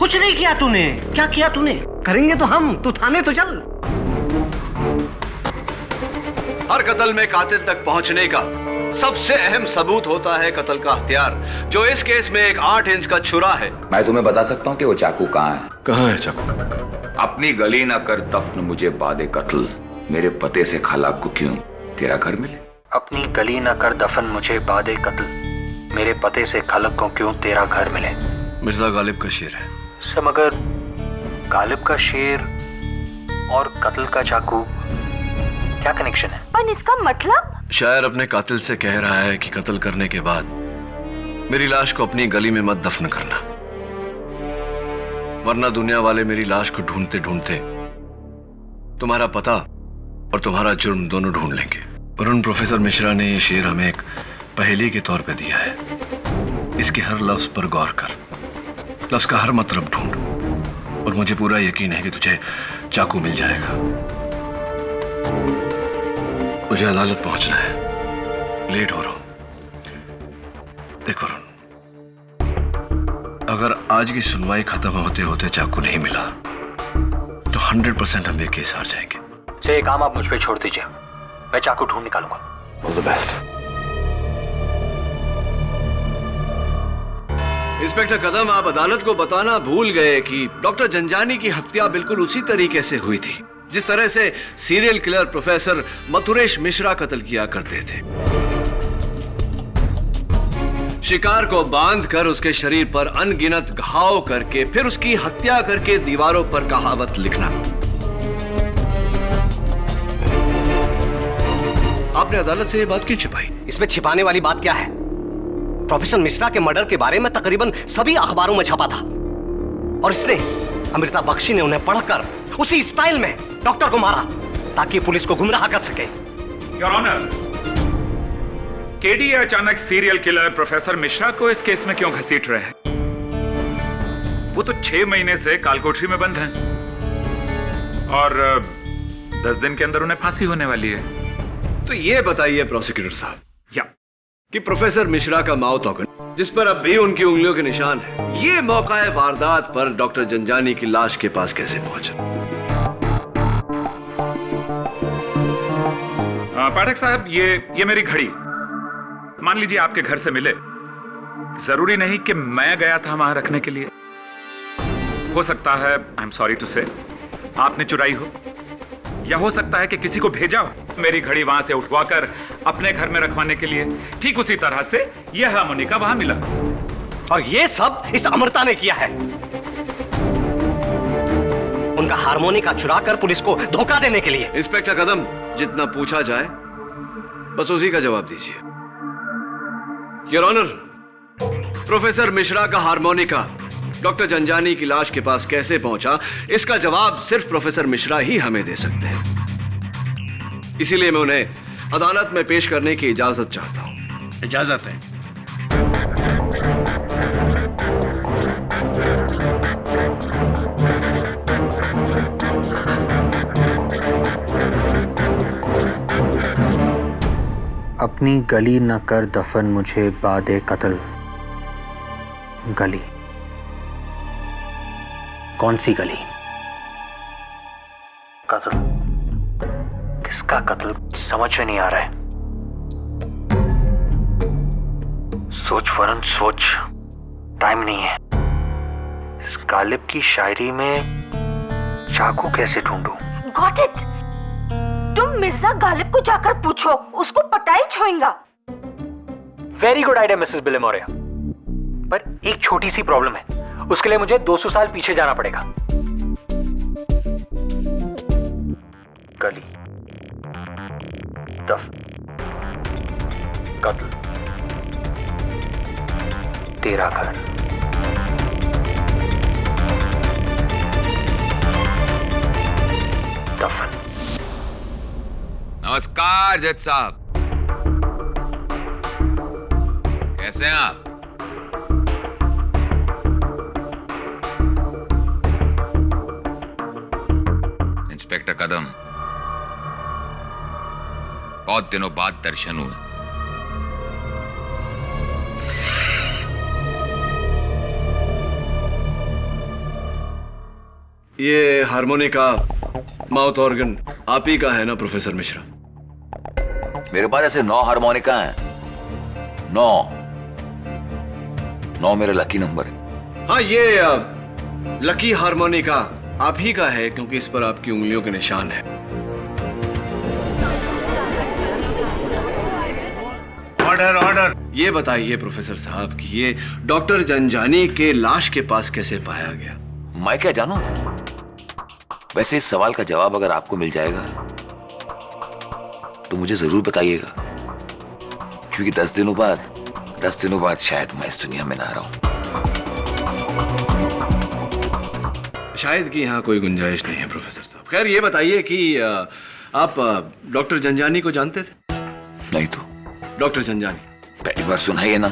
कुछ नहीं किया तूने। क्या किया तूने? करेंगे तो हम, तू थाने तो चल। हर कत्ल में कातिल तक पहुंचने का सबसे अहम सबूत होता है कत्ल का हथियार, जो इस केस में एक 8 इंच का छुरा है। मैं तुम्हें बता सकता हूँ कि वो चाकू कहाँ है। कहाँ है चाकू? अपनी गली ना कर दफन मुझे बादे कत्ल, मेरे पते से खालाक को क्यों तेरा घर मिले। अपनी गली न कर दफन मुझे बादे कत्ल, मेरे पते से खलक को क्यों तेरा घर मिले। मिर्जा गालिब का शेर है। सब मगर गालिब का शेर और कत्ल का चाकू क्या कनेक्शन है? पर इसका मतलब? शायर अपने कातिल से कह रहा है कि कत्ल करने के बाद मेरी लाश को अपनी गली में मत दफन करना, वरना दुनिया वाले मेरी लाश को ढूंढते ढूंढते तुम्हारा पता और तुम्हारा जुर्म दोनों ढूंढ लेंगे। पर उन प्रोफेसर मिश्रा ने ये शेर हमें एक पहेली के तौर पे दिया है। इसके हर लफ्ज पर गौर कर, लफ्ज का हर मतलब ढूंढ, और मुझे पूरा यकीन है कि तुझे चाकू मिल जाएगा। मुझे अदालत पहुंचना है, लेट हो रहा हूं। देखो वरुण, अगर आज की सुनवाई खत्म होते होते चाकू नहीं मिला तो 100% हम ये केस हार जाएंगे। से ये काम आप मुझ पे छोड़ दीजिए, मैं चाकू ढूंढ निकालूंगा। All the best. इंस्पेक्टर कदम, आप अदालत को बताना भूल गए कि डॉक्टर जंजानी की हत्या बिल्कुल उसी तरीके से हुई थी जिस तरह से serial killer professor Mathuresh Mishra कत्ल किया करते थे। शिकार को बांधकर उसके शरीर पर अनगिनत घाव करके फिर उसकी हत्या करके दीवारों पर कहावत लिखना। आपने अदालत से यह बात क्यों छिपाई? इसमें छिपाने वाली बात क्या है? प्रोफेसर मिश्रा के मर्डर के बारे में तकरीबन सभी अखबारों में छपा था, और इसने, अमृता बख्शी ने उन्हें पढ़कर उसी स्टाइल में डॉक्टर को मारा ताकि पुलिस को गुमराह कर सके। योर ऑनर, केडी अचानक सीरियल किलर प्रोफेसर मिश्रा को इस केस में क्यों घसीट रहे हैं? वो तो 6 महीने से कालकोठरी में बंद हैं और 10 दिन के अंदर उन्हें फांसी होने वाली है। तो ये बताइए प्रोसिक्यूटर साहब, या कि प्रोफेसर मिश्रा का माउथ ऑर्गन, जिस पर अब भी उनकी उंगलियों के निशान है, ये मौका वारदात पर डॉक्टर जंजानी की लाश के पास कैसे पहुंचा? पाठक साहब, ये मेरी घड़ी मान लीजिए आपके घर से मिले। जरूरी नहीं कि मैं गया था वहां रखने के लिए। हो सकता है, आई एम सॉरी टू से, आपने चुराई हो, या हो सकता है कि किसी को भेजा हो मेरी घड़ी वहां से उठवाकर अपने घर में रखवाने के लिए। ठीक उसी तरह से यह हार्मोनिका वहां मिला, और ये सब इस अमृता ने किया है। उनका हार्मोनिका चुराकर पुलिस को धोखा देने के लिए। इंस्पेक्टर कदम, जितना पूछा जाए बस उसी का जवाब दीजिए। योर ऑनर, प्रोफेसर मिश्रा का हार्मोनिका डॉक्टर जंजानी की लाश के पास कैसे पहुंचा, इसका जवाब सिर्फ प्रोफेसर मिश्रा ही हमें दे सकते हैं। इसीलिए मैं उन्हें अदालत में पेश करने की इजाजत चाहता हूं। इजाजत है। अपनी गली न कर दफन मुझे बादे कत्ल। गली? कौन सी गली? कत्ल? किसका कत्ल समझ में नहीं आ रहा है। सोच वरुण सोच, टाइम नहीं है। इस गालिब की शायरी में चाकू कैसे ढूंढूं? Got it. तुम मिर्जा गालिब को जाकर पूछो, उसको पता ही छोएगा। वेरी गुड आइडिया मिसेस बिलेमोरिया, पर एक छोटी सी प्रॉब्लम है। उसके लिए मुझे 200 साल पीछे जाना पड़ेगा। गली, दफन, कत्ल, तेरा घर। दफन। नमस्कार जज साहब, कैसे हैं आप? इंस्पेक्टर कदम, बहुत दिनों बाद दर्शन हुए। ये हारमोनिका, माउथ ऑर्गन आप ही का है ना प्रोफेसर मिश्रा? मेरे पास ऐसे 9 हारमोनिका हैं। 9 मेरा लकी नंबर है। हाँ, ये लकी हारमोनिका आप ही का है क्योंकि इस पर आपकी उंगलियों के निशान है। Order order. ये बताइए प्रोफेसर साहब कि ये डॉक्टर जंजानी के लाश के पास कैसे पाया गया? मैं क्या जानूं? वैसे इस सवाल का जवाब अगर आपको मिल जाएगा तो मुझे जरूर बताइएगा, क्योंकि 10 दिनों बाद शायद मैं इस दुनिया में ना रहूं। शायद कि यहाँ कोई गुंजाइश नहीं है प्रोफेसर साहब। खैर ये बताइए कि आप डॉक्टर जंजानी को जानते थे? नहीं तो डॉक्टर जंजानी पहली बार सुना है ये नाम।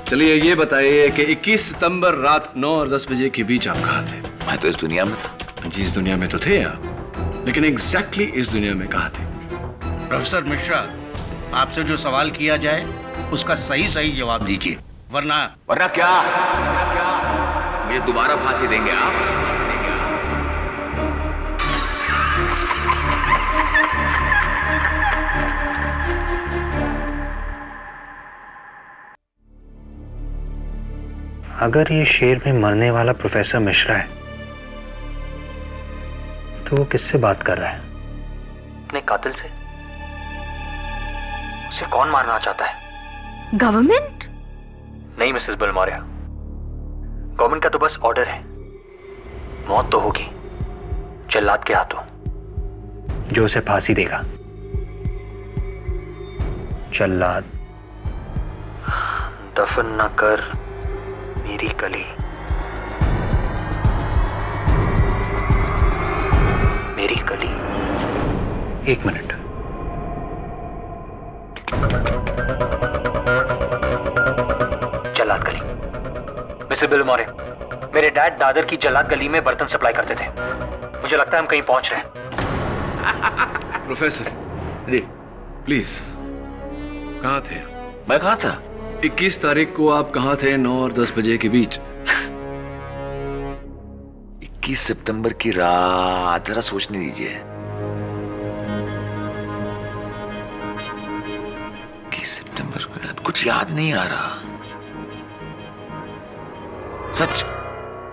चलिए ये बताइए कि 21 सितंबर रात 9 और 10 बजे के बीच आप कहाँ थे? मैं तो इस दुनिया में था। जिस दुनिया में तो थे आप, लेकिन एग्जैक्टली इस दुनिया में कहाँ थे? प्रोफेसर मिश्रा, आपसे जो सवाल किया जाए उसका सही जवाब दीजिए, वरना क्या मुझे दोबारा फांसी देंगे आप? अगर ये शेर में मरने वाला प्रोफेसर मिश्रा है तो वो किससे बात कर रहा है? अपने कातिल से। उसे कौन मारना चाहता है? गवर्नमेंट? नहीं मिसेस बिलमोरिया, गवर्नमेंट का तो बस ऑर्डर है। मौत तो होगी जल्लाद के हाथों। जो उसे फांसी देगा। जल्लाद। दफन न कर मेरी कली, मेरी कली। 1 मिनट। जल्लाद गली। मिसेस बिलमोरे, मेरे डैड दादर की जल्लाद गली में बर्तन सप्लाई करते थे। मुझे लगता है हम कहीं पहुंच रहे हैं। प्रोफेसर जी प्लीज, कहाँ थे? मैं कहाँ था? 21 तारीख को आप कहाँ थे 9 और 10 बजे के बीच? 21 सितंबर की रात, जरा सोचने दीजिए। 21 सितंबर की रात, कुछ याद नहीं आ रहा। सच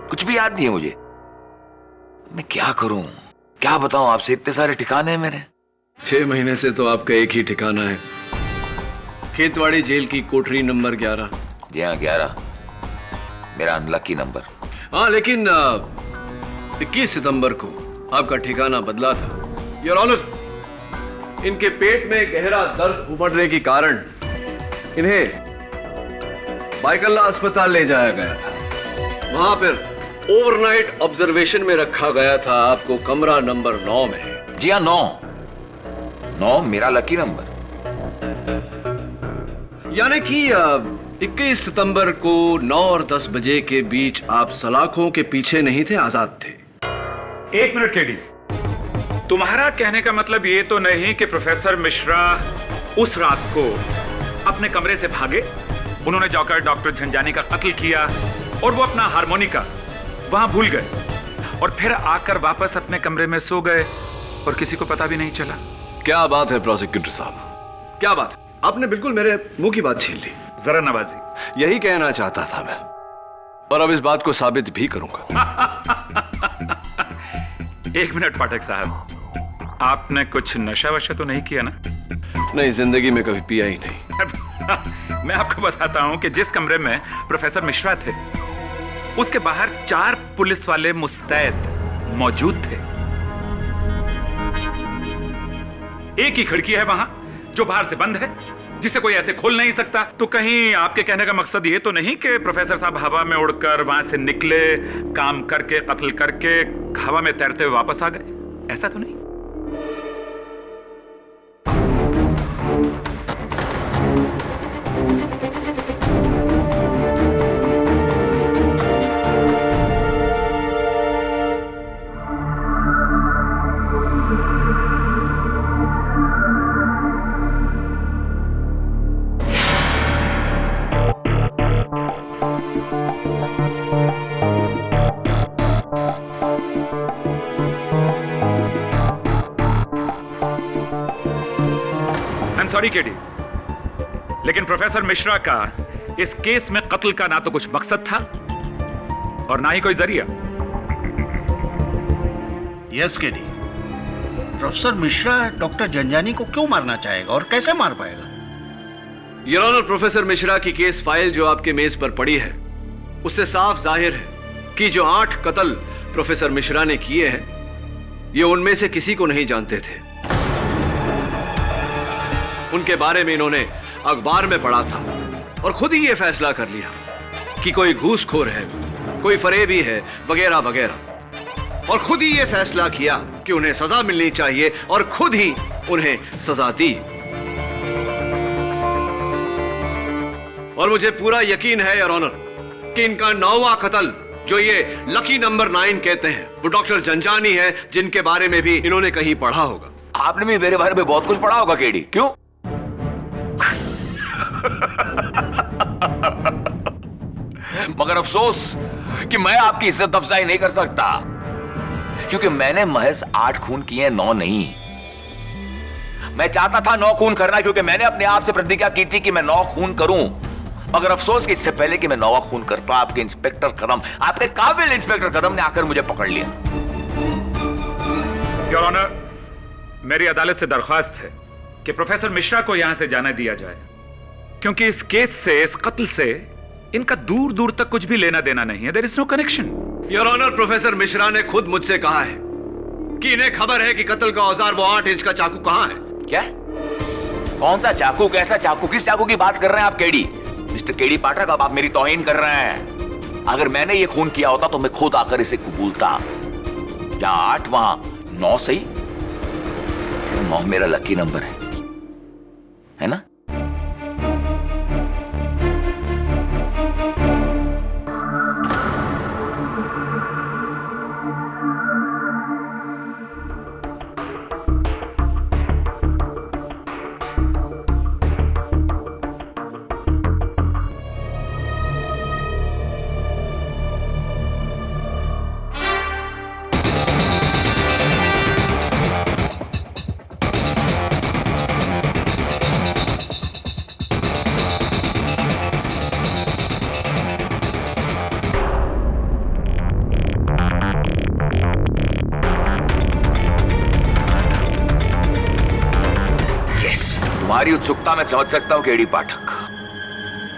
कुछ भी याद नहीं है मुझे। मैं क्या करूं, क्या बताऊं आपसे? इतने सारे ठिकाने हैं मेरे। 6 महीने से तो आपका एक ही ठिकाना है, खेतवाड़ी जेल की कोठरी नंबर 11। जी हाँ, 11 मेरा अनलकी नंबर। हाँ, लेकिन 21 सितंबर को आपका ठिकाना बदला था। योर ऑनर, इनके पेट में गहरा दर्द उमड़ने के कारण इन्हें बाइकल्ला अस्पताल ले जाया गया था। वहां पर ओवरनाइट ऑब्जर्वेशन में रखा गया था। आपको कमरा नंबर 9 में है। जी हाँ, 9 मेरा लकी नंबर। यानी कि 21 सितंबर को 9 और 10 बजे के बीच आप सलाखों के पीछे नहीं थे, आजाद थे। 1 मिनट केडी, तुम्हारा कहने का मतलब ये तो नहीं कि प्रोफेसर मिश्रा उस रात को अपने कमरे से भागे, उन्होंने जाकर डॉक्टर झंझानी का कत्ल किया और वो अपना हारमोनिका वहां भूल गए और फिर आकर वापस अपने कमरे में सो गए और किसी को पता भी नहीं चला? क्या बात है प्रोसिक्यूटर साहब, क्या बात है? आपने बिल्कुल मेरे मुंह की बात छीन ली। जरा नवाजी। यही कहना चाहता था मैं, और अब इस बात को साबित भी करूंगा। 1 मिनट पाठक साहब, आपने कुछ नशा वशा तो नहीं किया ना? नहीं, जिंदगी में कभी पिया ही नहीं। मैं आपको बताता हूं कि जिस कमरे में प्रोफेसर मिश्रा थे उसके बाहर 4 पुलिस वाले मुस्तैद मौजूद थे। एक ही खिड़की है वहां जो बाहर से बंद है, जिसे कोई ऐसे खोल नहीं सकता। तो कहीं आपके कहने का मकसद ये तो नहीं कि प्रोफेसर साहब हवा में उड़कर वहां से निकले, काम करके, कत्ल करके हवा में तैरते हुए वापस आ गए? ऐसा तो नहीं? सॉरी केडी, लेकिन प्रोफेसर मिश्रा का इस केस में कत्ल का ना तो कुछ मकसद था और ना ही कोई जरिया। Yes KD, professor Mishra doctor Janjani को क्यों मारना चाहेगा और कैसे मार पाएगा? योर ऑनर, प्रोफेसर मिश्रा की केस फाइल जो आपके मेज पर पड़ी है, उससे साफ जाहिर है कि जो 8 कत्ल प्रोफेसर मिश्रा ने किए हैं, ये उनमें से किसी को नहीं जानते थे। उनके बारे में इन्होंने अखबार में पढ़ा था और खुद ही ये फैसला कर लिया कि कोई घूसखोर है, कोई फरेबी है, वगैरह वगैरह, और खुद ही ये फैसला किया कि उन्हें सजा मिलनी चाहिए और खुद ही उन्हें सजा दी। और मुझे पूरा यकीन है योर ऑनर कि इनका 9वां कत्ल, जो ये लकी नंबर 9 कहते हैं, वो डॉक्टर जंजानी है, जिनके बारे में भी इन्होंने कहीं पढ़ा होगा। आपने भी मेरे बारे में बहुत कुछ पढ़ा होगा केडी, क्यों? मगर अफसोस कि मैं आपकी इज्जत अफजाई नहीं कर सकता, क्योंकि मैंने महज 8 खून किए, 9 नहीं। मैं चाहता था 9 खून करना, क्योंकि मैंने अपने आप से प्रतिज्ञा की थी कि मैं 9 खून करूं। मगर अफसोस कि इससे पहले कि मैं 9वां खून करता, आपके इंस्पेक्टर कदम, आपके काबिल इंस्पेक्टर कदम ने आकर मुझे पकड़ लिया। योर ऑनर, मेरी अदालत से दरख्वास्त है कि प्रोफेसर मिश्रा को यहां से जाने दिया जाए, क्योंकि इस केस से, इस कत्ल से इनका दूर दूर तक कुछ भी लेना देना नहीं है। There is no connection. Your honour, professor Mishra ने खुद मुझसे कहा है कि इन्हें खबर है कि कत्ल का औजार, वो 8 इंच का चाकू कहां है। क्या? कौन सा चाकू, कैसा चाकू, किस चाकू की बात कर रहे हैं आप केडी? मिस्टर केडी पाठक, अब आप मेरी तौहीन कर रहे हैं। अगर मैंने ये खून किया होता तो मैं खुद आकर इसे कबूलता। जहां 8 वहां 9 सही। 9 मेरा लकी नंबर है ना? तुम्हारी उत्सुकता मैं समझ सकता हूं केडी पाठक।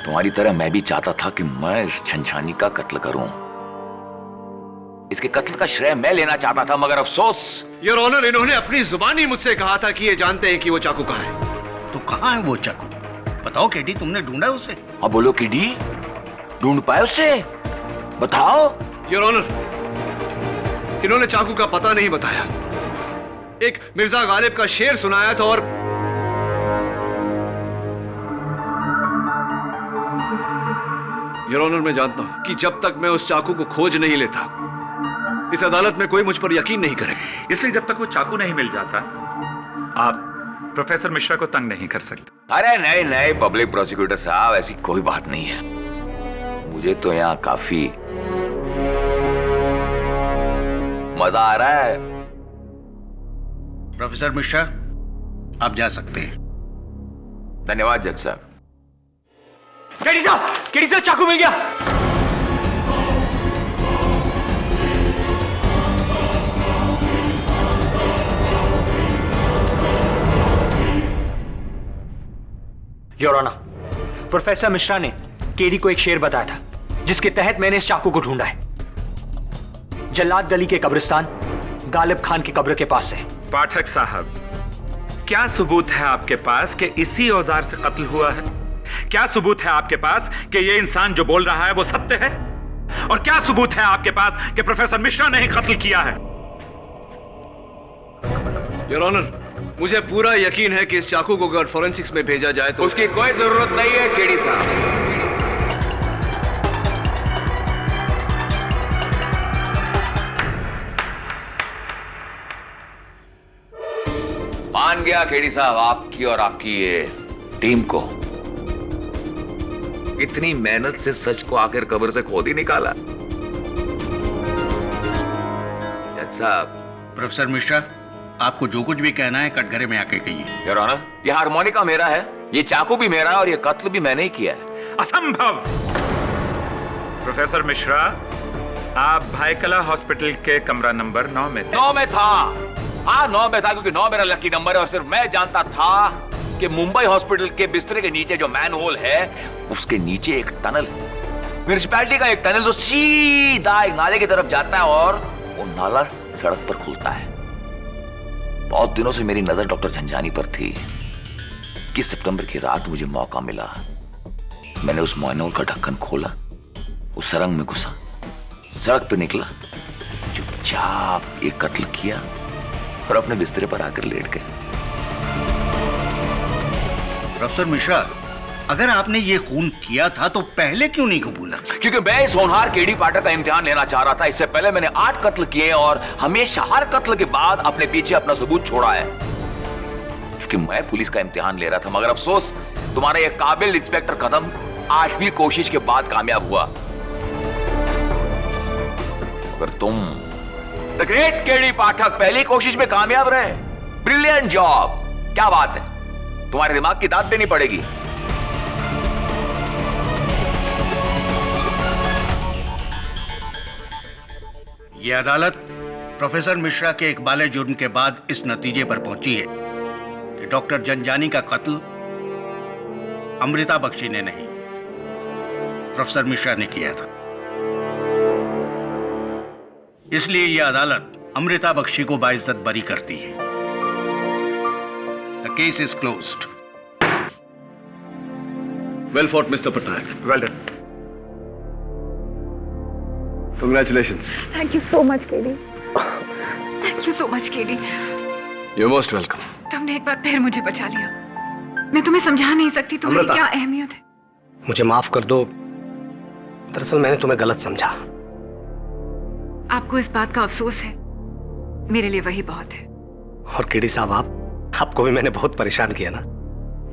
तुम्हारी तरह मैं भी चाहता था कि मैं इस झंझानी का कत्ल करूं। इसके कत्ल का श्रेय मैं लेना चाहता था, मगर अफसोस। योर ऑनर, इन्होंने अपनी जुबानी मुझसे कहा था कि ये जानते हैं कि वो चाकू कहां है। तो कहां है वो चाकू? बताओ केडी, तुमने ढूंढा उसे? अब बोलो केडी, ढूंढ पाए उसे? बताओ। योर ऑनर, इन्होंने चाकू का पता नहीं बताया। एक मिर्जा गालिब का शेर सुनाया था और योर ऑनर, मैं जानता हूं कि जब तक मैं उस चाकू को खोज नहीं लेता, इस अदालत में कोई मुझ पर यकीन नहीं करेगा। इसलिए जब तक वो चाकू नहीं मिल जाता, आप प्रोफेसर मिश्रा को तंग नहीं कर सकते। अरे नहीं नहीं पब्लिक प्रोसिक्यूटर साहब, ऐसी कोई बात नहीं है। मुझे तो यहाँ काफी मजा आ रहा है। प्रोफेसर मिश्रा, आप जा सकते हैं। धन्यवाद जज साहब। केडी साहब, चाकू मिल गया। योर ऑनर, प्रोफेसर मिश्रा ने केडी को एक शेर बताया था, जिसके तहत मैंने इस चाकू को ढूंढा है। जल्लाद गली के कब्रिस्तान गालिब खान की कब्र के पास है। पाठक साहब, क्या सबूत है आपके पास कि इसी औजार से कत्ल हुआ है? क्या सबूत है आपके पास कि यह इंसान जो बोल रहा है वो सत्य है? और क्या सबूत है आपके पास कि प्रोफेसर मिश्रा ने ही कत्ल किया है? योर ऑनर, मुझे पूरा यकीन है कि इस चाकू को अगर फोरेंसिक्स में भेजा जाए तो उसकी कोई जरूरत नहीं है केडी साहब। मान गया केडी साहब, आपकी और आपकी ये टीम को। इतनी मेहनत से सच को आखिर कब्र से खोद ही निकाला। जज साहब। प्रोफेसर मिश्रा, आपको जो कुछ भी कहना है कटघरे में आके कहिए। योर ऑनर, ये हारमोनिका मेरा है, ये चाकू भी मेरा है और ये कत्ल भी मैंने ही किया है। असंभव। प्रोफेसर मिश्रा, आप भाईकला हॉस्पिटल के कमरा नंबर 9 में थे। 9 में था। हाँ 9 में था, क्योंकि 9 मेरा लकी नंबर है और सिर्फ मैं जानता था कि मुंबई हॉस्पिटल के बिस्तरे के नीचे जो मैन होल है उसके नीचे एक टनल है, म्युनिसिपैलिटी का एक टनल जो सीधा एक नाले की तरफ जाता है और वो नाला सड़क पर खुलता है। बहुत दिनों से मेरी नजर डॉक्टर झंझानी पर थी कि सितंबर की रात मुझे मौका मिला। मैंने उस मैनहोल का ढक्कन खोला, उस सुरंग में घुसा, सड़क पे निकला, चुपचाप एक कत्ल किया और अपने बिस्तरे पर आकर लेट गए। प्रोफेसर मिश्रा, अगर आपने ये खून किया था तो पहले क्यों नहीं कबूला? क्योंकि मैं इस होनहार केडी पाठक का इम्तिहान लेना चाह रहा था। इससे पहले मैंने 8 कत्ल किए और हमेशा हर कत्ल के बाद अपने पीछे अपना सबूत छोड़ा है, क्योंकि मैं पुलिस का इम्तिहान ले रहा था। मगर अफसोस, तुम्हारा ये काबिल इंस्पेक्टर कदम 8वीं कोशिश के बाद कामयाब हुआ। अगर तुम द ग्रेट केडी पाठक पहली कोशिश में कामयाब रहे, ब्रिलियंट जॉब, क्या बात है, तुम्हारे दिमाग की दाद देनी पड़ेगी। यह अदालत प्रोफेसर मिश्रा के इकबाल जुर्म के बाद इस नतीजे पर पहुंची है कि डॉक्टर जंजानी का कत्ल अमृता बख्शी ने नहीं, प्रोफेसर मिश्रा ने किया था। इसलिए यह अदालत अमृता बख्शी को बाइज्जत बरी करती है। The case is closed. Well fought mister Patnaik. Well done. Congratulations. Thank you so much KD. Thank you so much KD. You're most welcome. तुमने एक बार फिर मुझे बचा लिया। मैं तुम्हें समझा नहीं सकती तुम्हारी अमृता, क्या अहमियत है। मुझे माफ कर दो, दरअसल मैंने तुम्हें गलत समझा। आपको इस बात का अफसोस है, मेरे लिए वही बहुत है। और केडी साहब, आपको भी मैंने बहुत परेशान किया ना।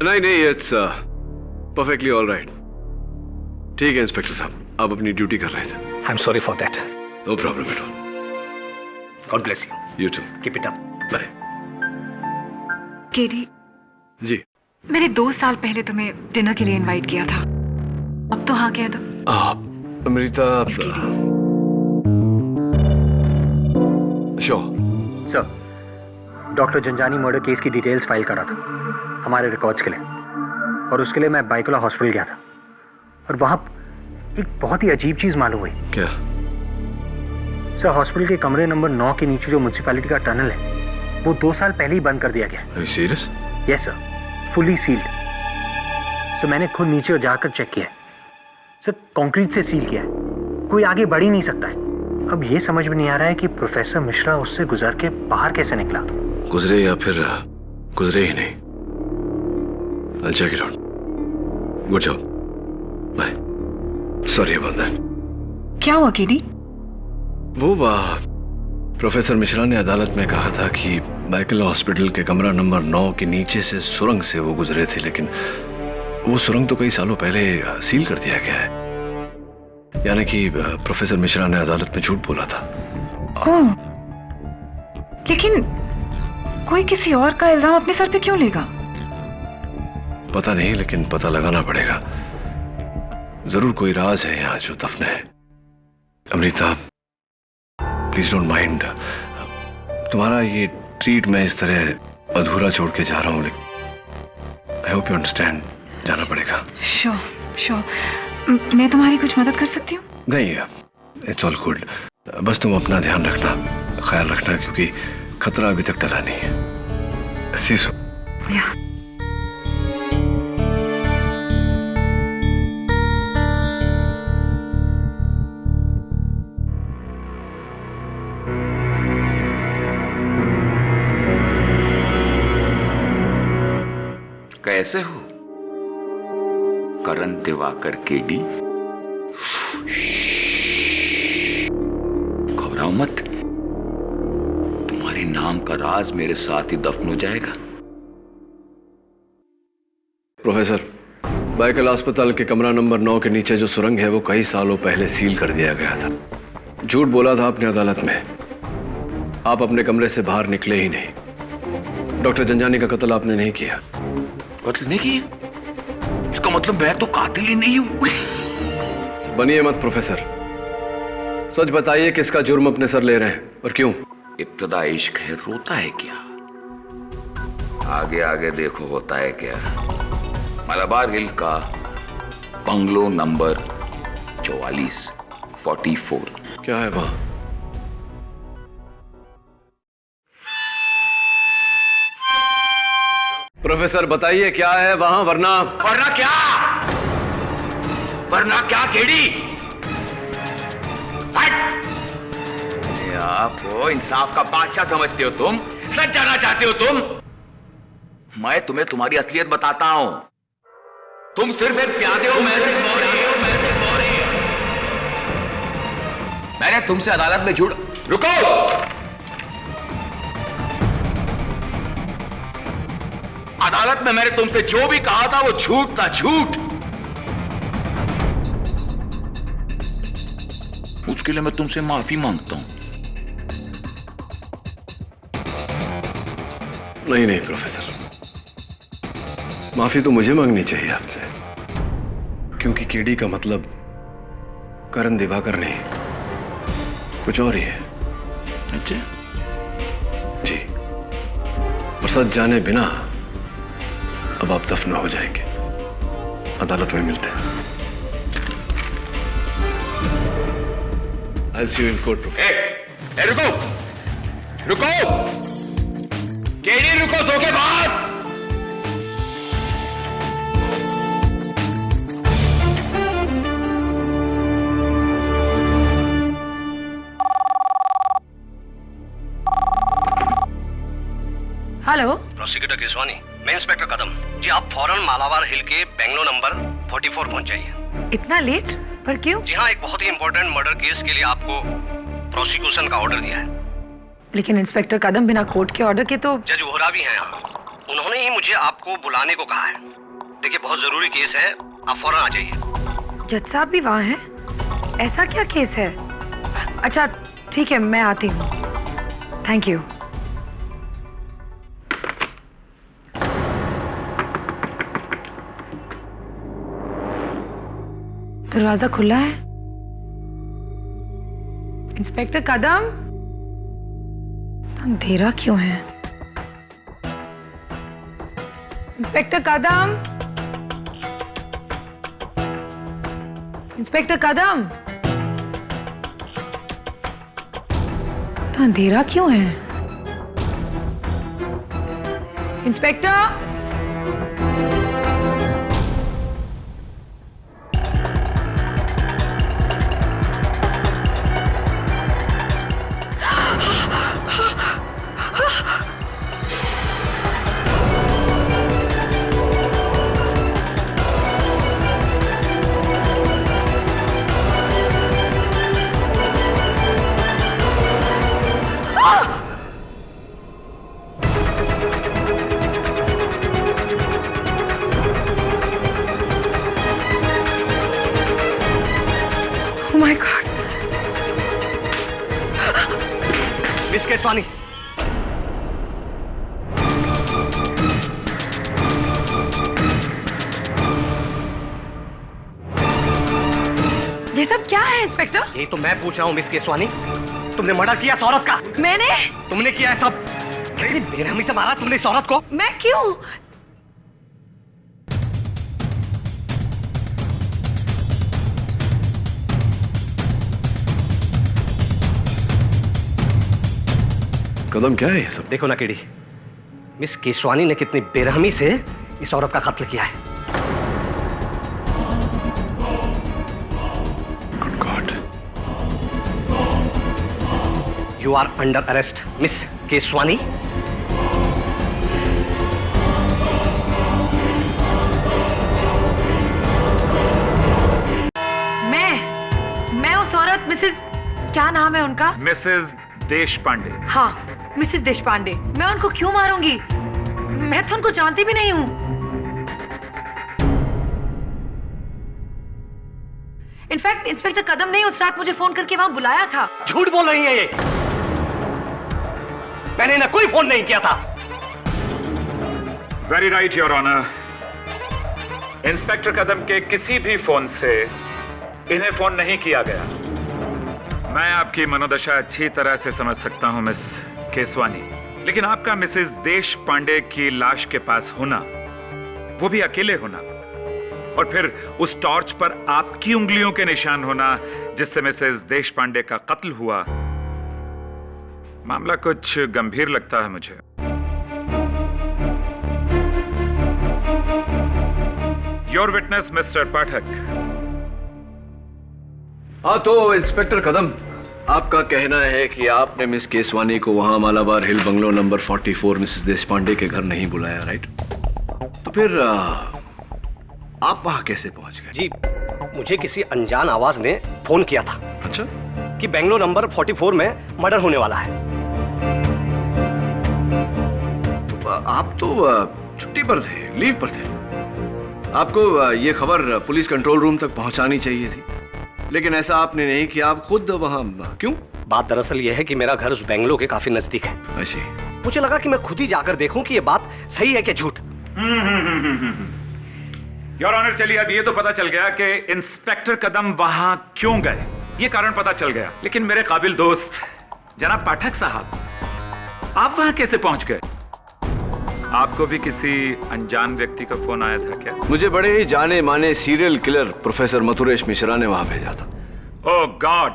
नहीं, इट्स परफेक्टली ऑल राइट। ठीक है इंस्पेक्टर साहब, आप अपनी ड्यूटी कर रहे थे। I am sorry for that. No problem at all. God bless you. You too. Keep it up. Bye. KD, ji. मैंने 2 साल पहले तुम्हें डिनर के लिए इनवाइट किया था, अब तो हाँ कह दो। Amrita. Sure. Sir, doctor Zanjani murder case की डिटेल्स फाइल करा था हमारे रिकॉर्ड्स के लिए, और उसके लिए मैं बाइकुला हॉस्पिटल गया था और वहां एक बहुत ही अजीब चीज मालूम हुई। क्या? सर, हॉस्पिटल के कमरे नंबर 9 के नीचे जो म्युनिसिपैलिटी का टनल है वो 2 साल पहले ही बंद कर दिया गया। Are you serious? Yes sir, fully sealed. Sir, मैंने खुद नीचे जाकर चेक किया है सर, कंक्रीट से सील किया है, कोई आगे बढ़ ही नहीं सकता है। अब ये समझ में नहीं आ रहा है कि प्रोफेसर मिश्रा उससे गुजर के बाहर कैसे निकला। गुजरे या फिर गुजरे ही नहीं। I'll check it out. Good job. Bye. Sorry about that. क्या हुआ केडी? वो प्रोफेसर मिश्रा ने अदालत में कहा था कि बाइकला हॉस्पिटल के कमरा नंबर 9 के नीचे से सुरंग से वो गुजरे थे, लेकिन वो सुरंग तो कई सालों पहले सील कर दिया गया है। यानी कि प्रोफेसर मिश्रा ने अदालत में झूठ बोला था। ओह, लेकिन कोई किसी और का इल्जाम अपने सर पे क्यों लेगा? पता नहीं, लेकिन पता लगाना पड़ेगा। जरूर कोई राज है यहाँ जो दफन है। अमृता, प्लीज डोंट माइंड, तुम्हारा ये ट्रीट मैं इस तरह अधूरा छोड़ के जा रहा हूँ, लेकिन आई होप यू अंडरस्टैंड, जाना पड़ेगा। श्योर, मैं तुम्हारी कुछ मदद कर सकती हूँ? नहीं, इट्स ऑल गुड। बस तुम अपना ध्यान रखना, ख्याल रखना, क्योंकि खतरा अभी तक टला नहीं है। सी सो। या। कैसे हो करण दिवाकर केडी? घबराओ मत, तुम्हारे नाम का राज मेरे साथ ही दफन हो जाएगा। प्रोफेसर, बाइकल अस्पताल के कमरा नंबर 9 के नीचे जो सुरंग है वो कई सालों पहले सील कर दिया गया था। झूठ बोला था आपने अदालत में। आप अपने कमरे से बाहर निकले ही नहीं। डॉक्टर जंजानी का कत्ल आपने नहीं किया। कत्ल नहीं किया? इसका मतलब मैं तो कातिल ही नहीं हूं। बनिए मत प्रोफेसर, सच बताइए किसका जुर्म अपने सर ले रहे हैं और क्यों? इब्तदा इश्क है, रोता है क्या? आगे आगे देखो होता है क्या। मलाबार हिल का बंगलो नंबर 44। क्या है वहां? प्रोफेसर बताइए क्या है वहां, वरना क्या? वरना क्या केड़ी? हट! आपको इंसाफ का बादशाह समझते हो तुम? सच जाना चाहते हो तुम? मैं तुम्हें तुम्हारी असलियत बताता हूं। तुम सिर्फ एक प्यादे हो, मैं सिर्फ मोरे। मैंने तुमसे अदालत में झूठ। रुको! अदालत में मैंने तुमसे जो भी कहा था वो झूठ था, झूठ। उसके लिए मैं तुमसे माफी मांगता हूं। नहीं प्रोफेसर, माफी तो मुझे मांगनी चाहिए आपसे, क्योंकि केडी का मतलब करण दिवाकर नहीं, कुछ और ही है। अच्छा जी, और सच जाने बिना अब आप दफन हो जाएंगे। अदालत में मिलते हैं। I'll see you in court. रुको! केडी रुको, धोखेबाज! हेलो, प्रोसिक्यूटर केसवानी, मैं इंस्पेक्टर कदम। जी आप फौरन मालाबार हिल के बेंगलो नंबर 44 पहुंच जाइए। इतना लेट? पर क्यों? जी हाँ, एक बहुत ही इंपॉर्टेंट मर्डर केस के लिए आपको प्रोसिक्यूशन का ऑर्डर दिया है। लेकिन इंस्पेक्टर कदम, बिना कोर्ट के ऑर्डर के तो। जज वोहरा भी हैं यहाँ, उन्होंने ही मुझे आपको बुलाने को कहा है। देखिए बहुत जरूरी केस है, आप फौरन आ जाइए। जज साहब भी वहाँ हैं? ऐसा क्या केस है? अच्छा ठीक है, मैं आती हूँ। Thank you. दरवाजा खुला है। इंस्पेक्टर कदम, अंधेरा क्यों है? इंस्पेक्टर कदम, इंस्पेक्टर कदम, अंधेरा क्यों है? Inspector, Oh my God. Miss Keswani, ये सब क्या है इंस्पेक्टर? यही तो मैं पूछ रहा हूँ मिस केसवानी, तुमने मर्डर किया इस औरत का? मैंने? तुमने किया है सब? कितनी बेरहमी से मारा तुमने इस औरत को? मैं क्यों? कदम क्या है ये सब? देखो ना केडी, मिस केसवानी ने कितनी बेरहमी से इस औरत का कत्ल किया है। Good God. You are under arrest, miss Keswani. मैं उस औरत मिसेस, क्या नाम है उनका? मिसेस देशपांडे। हाँ, मिसेस देशपांडे। मैं उनको क्यों मारूंगी? मैं तो उनको जानती भी नहीं हूँ। इनफैक्ट इंस्पेक्टर कदम ने उस रात मुझे फोन करके वहां बुलाया था। झूठ बोल रही है ये, मैंने इन्हें कोई फोन नहीं किया था। Very right your honour. Inspector Kadam के किसी भी फोन से इन्हें फोन नहीं किया गया। मैं आपकी मनोदशा अच्छी तरह से समझ सकता हूं मिस केसवानी, लेकिन आपका मिसेस देश पांडे की लाश के पास होना, वो भी अकेले होना, और फिर उस टॉर्च पर आपकी उंगलियों के निशान होना जिससे मिसेस देश पांडे का कत्ल हुआ, मामला कुछ गंभीर लगता है मुझे। योर विटनेस मिस्टर पाठक। हाँ तो इंस्पेक्टर कदम, आपका कहना है कि आपने मिस केसवानी को वहां मालाबार हिल बंगलो नंबर 44 मिसेस देशपांडे के घर नहीं बुलाया, राइट? तो फिर आप वहां कैसे पहुंच गए? जी, मुझे किसी अनजान आवाज ने फोन किया था। अच्छा, कि बेंगलोर नंबर 44 में मर्डर होने वाला है। तो आप तो छुट्टी पर थे, लीव पर थे। आपको ये खबर पुलिस कंट्रोल रूम तक पहुंचानी चाहिए थी, लेकिन ऐसा आपने नहीं किया। आप खुद वहां क्यों? बात दरअसल यह है कि मेरा घर उस बेंगलो के काफी नजदीक है। ऐसे मुझे लगा कि मैं खुद ही जाकर देखूं कि ये बात सही है कि झूठ। योर ऑनर, चलिए अब ये तो पता चल गया कि इंस्पेक्टर कदम वहां क्यों गए, ये कारण पता चल गया। लेकिन मेरे काबिल दोस्त जनाब पाठक साहब, आप वहां कैसे पहुंच गए? आपको भी किसी अनजान व्यक्ति का फोन आया था क्या? मुझे बड़े ही जाने माने serial killer professor Mathuresh Mishra ने वहां भेजा था। ओह गॉड,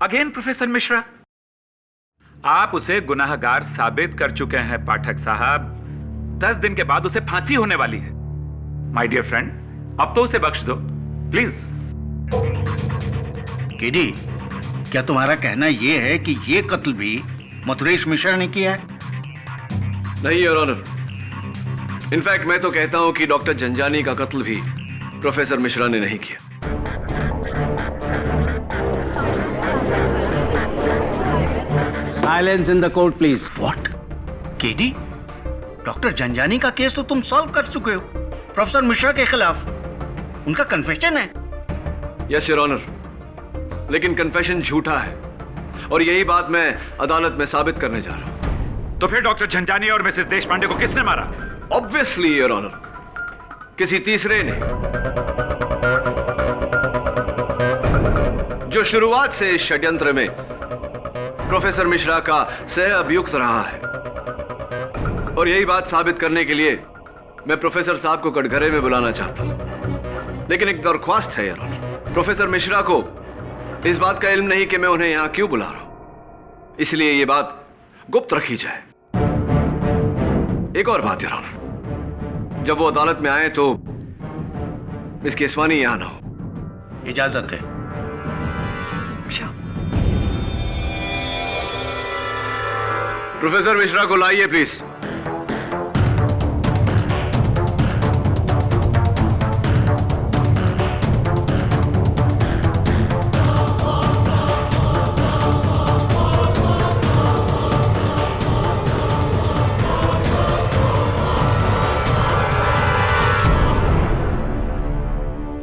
अगेन प्रोफेसर मिश्रा? आप उसे गुनाहगार साबित कर चुके हैं पाठक साहब। 10 दिन के बाद उसे फांसी होने वाली है। माय डियर फ्रेंड, अब तो उसे बख्श दो प्लीज। केडी, क्या तुम्हारा कहना यह है कि ये कत्ल भी मथुरेश मिश्रा ने किया है? नहीं योर ऑनर, इनफैक्ट मैं तो कहता हूं कि डॉक्टर जंजानी का कत्ल भी प्रोफेसर मिश्रा ने नहीं किया। Silence in the court please. What? KD, doctor Janjani का केस तो तुम सॉल्व कर चुके हो प्रोफेसर मिश्रा के खिलाफ। उनका कन्फेशन है। यस योर ऑनर, लेकिन कन्फेशन झूठा है और यही बात मैं अदालत में साबित करने जा रहा हूं। तो फिर डॉक्टर झंझानी और मिसेस देशपांडे को किसने मारा? ऑब्वियसली योर ऑनर, किसी तीसरे ने, जो शुरुआत से इस षड्यंत्र में प्रोफेसर मिश्रा का सह अभियुक्त रहा है। और यही बात साबित करने के लिए मैं प्रोफेसर साहब को कटघरे में बुलाना चाहता हूं। लेकिन एक दरख्वास्त है योर ऑनर, प्रोफेसर मिश्रा को इस बात का इल्म नहीं कि मैं उन्हें यहां क्यों बुला रहा हूं, इसलिए यह बात गुप्त रखी जाए। एक और बात योर ऑनर, जब वो अदालत में आए तो मिस केसवानी यहां ना हो। इजाजत है। प्रोफेसर मिश्रा को लाइए प्लीज।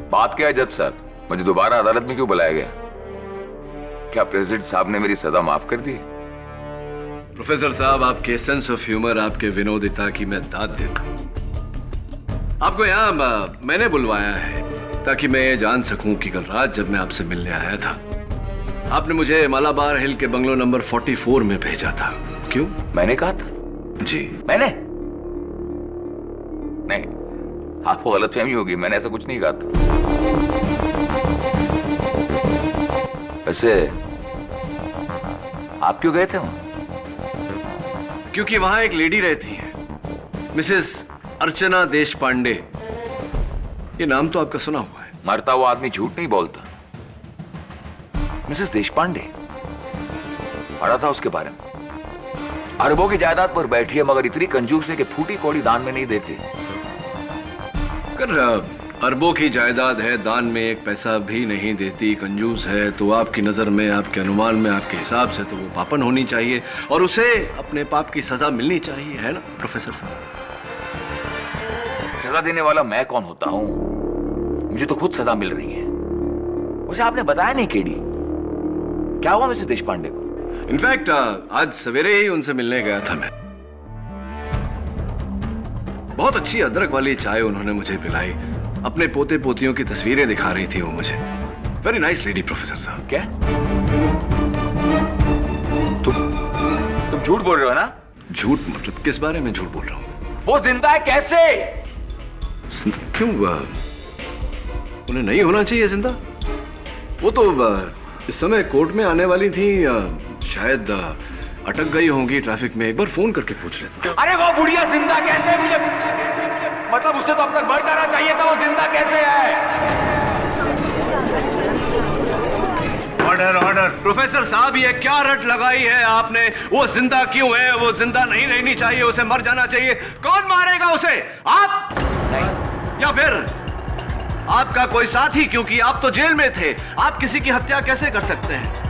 बात क्या है जज साहब, मुझे दोबारा अदालत में क्यों बुलाया गया? क्या प्रेसिडेंट साहब ने मेरी सजा माफ कर दी? प्रोफेसर साहब, आपके सेंस ऑफ ह्यूमर, आपके विनोदिता की मैं दाद देता हूं। आपको यहां मैंने बुलवाया है ताकि मैं ये जान सकूं कि कल रात जब मैं आपसे मिलने आया था, आपने मुझे मालाबार हिल के बंगलो नंबर 44 में भेजा था। क्यों? मैंने कहा था? जी। मैंने नहीं, आपको गलतफहमी होगी, मैंने ऐसा कुछ नहीं कहा था। वैसे आप क्यों गए थे वहां? क्योंकि वहां एक लेडी रहती है, मिसेस अर्चना देशपांडे। ये नाम तो आपका सुना हुआ है। मरता हुआ आदमी झूठ नहीं बोलता। मिसेस देशपांडे, पढ़ा था उसके बारे में। अरबों की जायदाद पर बैठी है, मगर इतनी कंजूस है कि फूटी कौड़ी दान में नहीं देती। अगर अरबों की जायदाद है, दान में एक पैसा भी नहीं देती, कंजूस है, तो आपकी नजर में, आपके अनुमान में, आपके हिसाब से तो वो पापन होनी चाहिए और उसे अपने पाप की सजा मिलनी चाहिए, है ना प्रोफेसर साहब? सजा देने वाला मैं कौन होता हूं? मुझे तो खुद सजा मिल रही है। उसे आपने बताया नहीं केडी, क्या हुआ मिसेस देशपांडे को? इनफैक्ट आज सवेरे ही उनसे मिलने गया था मैं। बहुत अच्छी अदरक वाली चाय उन्होंने मुझे पिलाई। अपने पोते पोतियों की तस्वीरें दिखा रही थी वो मुझे। वेरी नाइस लेडी प्रोफेसर साहब। क्या तुम झूठ बोल रहे हो ना? झूठ मतलब किस बारे में झूठ बोल रहा हूँ? वो जिंदा है कैसे? क्यों उन्हें नहीं होना चाहिए जिंदा? वो तो इस समय कोर्ट में आने वाली थी, शायद अटक गई होंगी ट्रैफिक में। एक बार फोन करके पूछ लेता। अरे वो बुढ़िया जिंदा कैसे है? मुझे मतलब उससे तो अब तक मर जाना चाहिए था, वो जिंदा कैसे है? Order order. प्रोफेसर साहब ये क्या रट लगाई है आपने? वो जिंदा क्यों है? वो जिंदा नहीं रहनी चाहिए, उसे मर जाना चाहिए। कौन मारेगा उसे? आप? नहीं। या फिर आपका कोई साथी? क्योंकि आप तो जेल में थे, आप किसी की हत्या कैसे कर सकते हैं?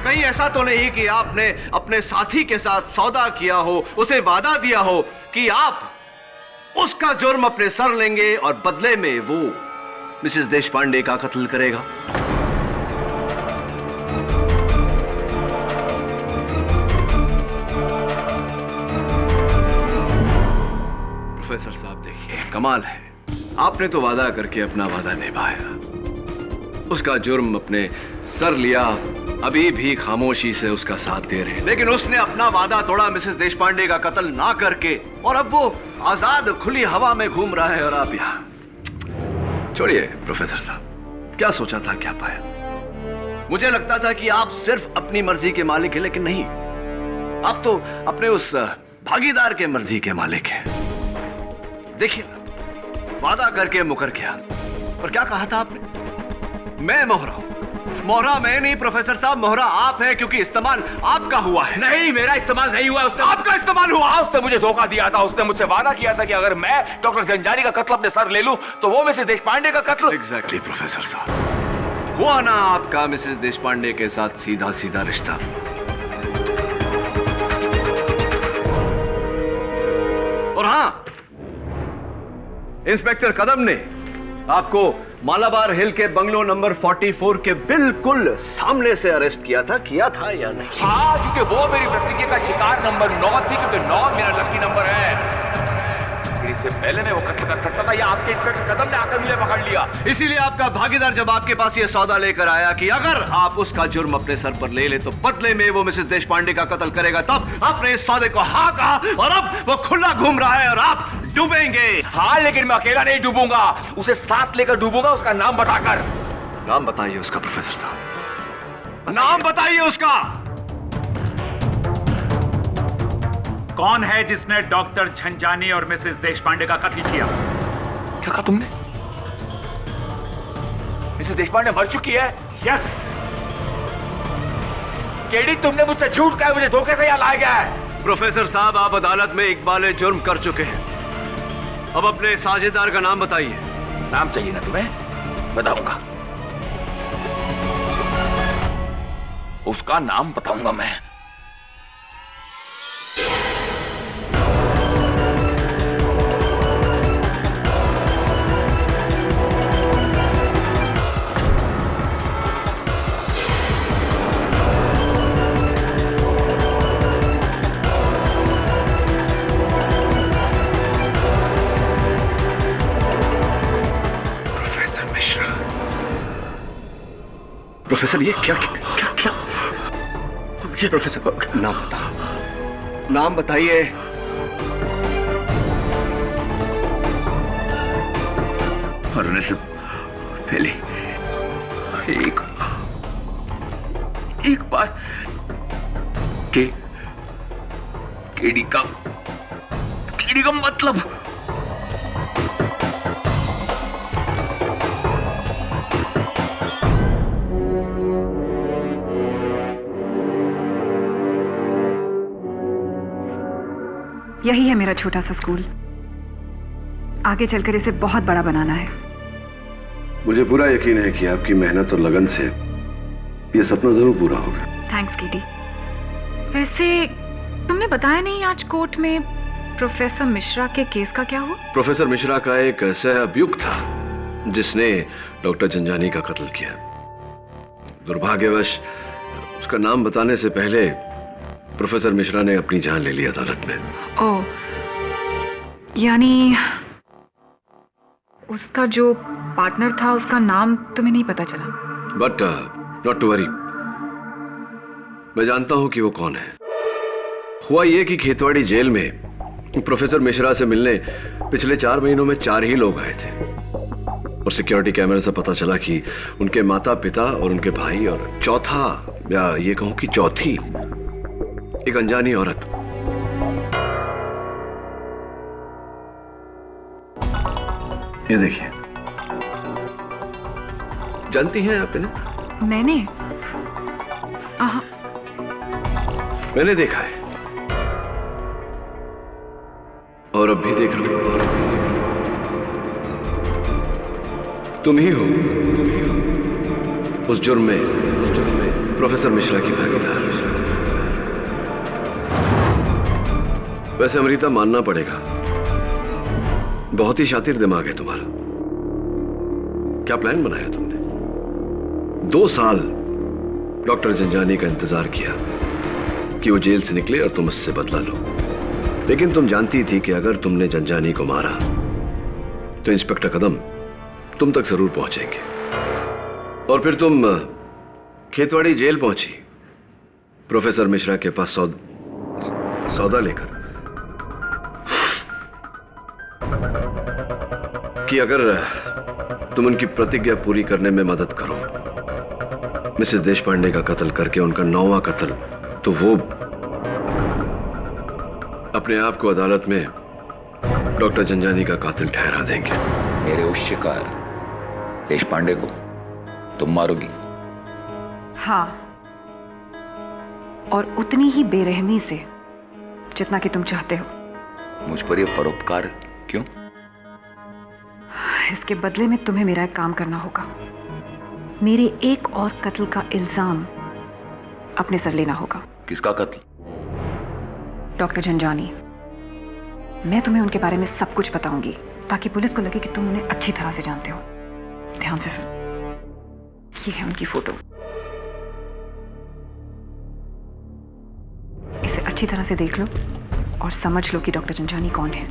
कहीं ऐसा तो नहीं कि आपने अपने साथी के साथ सौदा किया हो, उसे वादा दिया हो कि आप उसका जुर्म अपने सर लेंगे और बदले में वो मिसेस देशपांडे का कत्ल करेगा? प्रोफेसर साहब देखिए, कमाल है, आपने तो वादा करके अपना वादा निभाया, उसका जुर्म अपने सर लिया, अभी भी खामोशी से उसका साथ दे रहे हैं। लेकिन उसने अपना वादा तोड़ा मिसेस देशपांडे का कत्ल ना करके, और अब वो आजाद खुली हवा में घूम रहा है और आप यहां। छोड़िए प्रोफेसर साहब, क्या सोचा था क्या पाया? मुझे लगता था कि आप सिर्फ अपनी मर्जी के मालिक हैं, लेकिन नहीं, आप तो अपने उस भागीदार के मर्जी के मालिक हैं। देखिए, वादा करके मुकर गया, और क्या कहा था आपने? मैं मोहरा हूं। मोहरा मैं नहीं प्रोफेसर साहब, मोहरा आप हैं, क्योंकि इस्तेमाल आपका हुआ है। नहीं, मेरा इस्तेमाल नहीं हुआ, उसने आपका इस्तेमाल हुआ। उसने मुझे धोखा दिया था। उसने मुझसे वादा किया था कि अगर मैं डॉक्टर जंजानी का कत्ल अपने सर ले लूं तो वो मिसेस देशपांडे का कत्ल। एग्जैक्टली प्रोफेसर साहब, हुआ ना आपका मिसेस देशपांडे के साथ सीधा सीधा रिश्ता। और हां, इंस्पेक्टर कदम ने आपको मालाबार हिल के बंगलो नंबर 44 के बिल्कुल सामने से अरेस्ट किया था या नहीं? हाँ, क्योंकि वो मेरी प्रतिज्ञा का शिकार नंबर 9 थी, क्योंकि 9 मेरा लकी नंबर है। इससे पहले मैं वो कत्ल कर सकता था, या आपके इंस्पेक्टर कदम ने आकर मुझे पकड़ लिया। इसीलिए आपका भागीदार जब आपके पास ये सौदा लेकर आया कि अगर आप उसका जुर्म अपने सर पर ले ले तो बदले में वो मिसेस देशपांडे का कत्ल करेगा, तब आपने इस सौदे को हाँ कहा, और अब वो खुला घूम रहा है और आप डूबेंगे। हाँ, लेकिन मैं अकेला नहीं डूबूंगा, उसे साथ लेकर डूबूंगा, उसका नाम बताकर। नाम बताइए उसका प्रोफेसर साहब, नाम बताइए उसका। कौन है जिसने डॉक्टर झंझानी और मिसेस देशपांडे का कत्ल किया? क्या कहा तुमने? मिसेस देशपांडे मर चुकी है? यस। केडी, तुमने मुझसे झूठ कहा, मुझे धोखे से यहाँ लाया गया है। प्रोफेसर साहब, आप अदालत में इकबाल जुर्म कर चुके हैं, अब अपने साझेदार का नाम बताइए। नाम चाहिए ना तुम्हें? बताऊंगा, उसका नाम बताऊंगा मैं। प्रोफेसर, ये क्या क्या क्या? मुझे प्रोफेसर नाम बताओ, नाम बताइए। मरने से पहले एक बार केडी का मतलब यही है मेरा छोटा सा स्कूल। आगे चलकर इसे बहुत बड़ा बनाना है। मुझे पूरा यकीन है कि आपकी मेहनत और लगन से ये सपना जरूर पूरा होगा। Thanks KD. वैसे तुमने बताया नहीं आज कोर्ट में प्रोफेसर मिश्रा के केस का क्या हुआ? प्रोफेसर मिश्रा का एक सहअभियुक्त था जिसने डॉक्टर जंजानी का कत्ल किया। दुर्भाग्यवश उसका नाम बताने से पहले प्रोफेसर मिश्रा ने अपनी जान ले ली अदालत में। ओह, यानी उसका जो पार्टनर था उसका नाम तुम्हें नहीं पता चला? बट नॉट टू वरी, मैं जानता हूं कि वो कौन है। हुआ ये कि खेतवाड़ी जेल में प्रोफेसर मिश्रा से मिलने पिछले 4 महीनों में 4 ही लोग आए थे, और सिक्योरिटी कैमरे से पता चला कि उनके माता पिता और उनके भाई, और चौथा या ये कहूं कि चौथी एक अनजानी औरत। ये देखिए, जानती हैं आप इन्हें? मैंने देखा है और अब भी देख रहा हूं। तुम ही हो उस जुर्म में प्रोफेसर मिश्रा की भागीदार। वैसे अमृता, मानना पड़ेगा, बहुत ही शातिर दिमाग है तुम्हारा। क्या प्लान बनाया तुमने? 2 साल डॉक्टर जंजानी का इंतजार किया कि वो जेल से निकले और तुम उससे बदला लो, लेकिन तुम जानती थी कि अगर तुमने जंजानी को मारा तो इंस्पेक्टर कदम तुम तक जरूर पहुंचेंगे, और फिर तुम खेतवाड़ी जेल पहुंची प्रोफेसर मिश्रा के पास सौदा लेकर कि अगर तुम उनकी प्रतिज्ञा पूरी करने में मदद करो, मिसेस देशपांडे का कत्ल करके उनका 9वां कत्ल, तो वो अपने आप को अदालत में डॉक्टर जंजानी का कातिल ठहरा देंगे। मेरे उस शिकार देशपांडे को तुम मारोगी? हाँ, और उतनी ही बेरहमी से जितना कि तुम चाहते हो। मुझ पर यह परोपकार क्यों? इसके बदले में तुम्हें मेरा एक काम करना होगा। मेरे एक और कत्ल का इल्जाम अपने सर लेना होगा। किसका कत्ल? डॉक्टर जंजानी। मैं तुम्हें उनके बारे में सब कुछ बताऊंगी ताकि पुलिस को लगे कि तुम उन्हें अच्छी तरह से जानते हो। ध्यान से सुन, ये है उनकी फोटो। इसे अच्छी तरह से देख लो और समझ लो कि डॉक्टर जंजानी कौन है।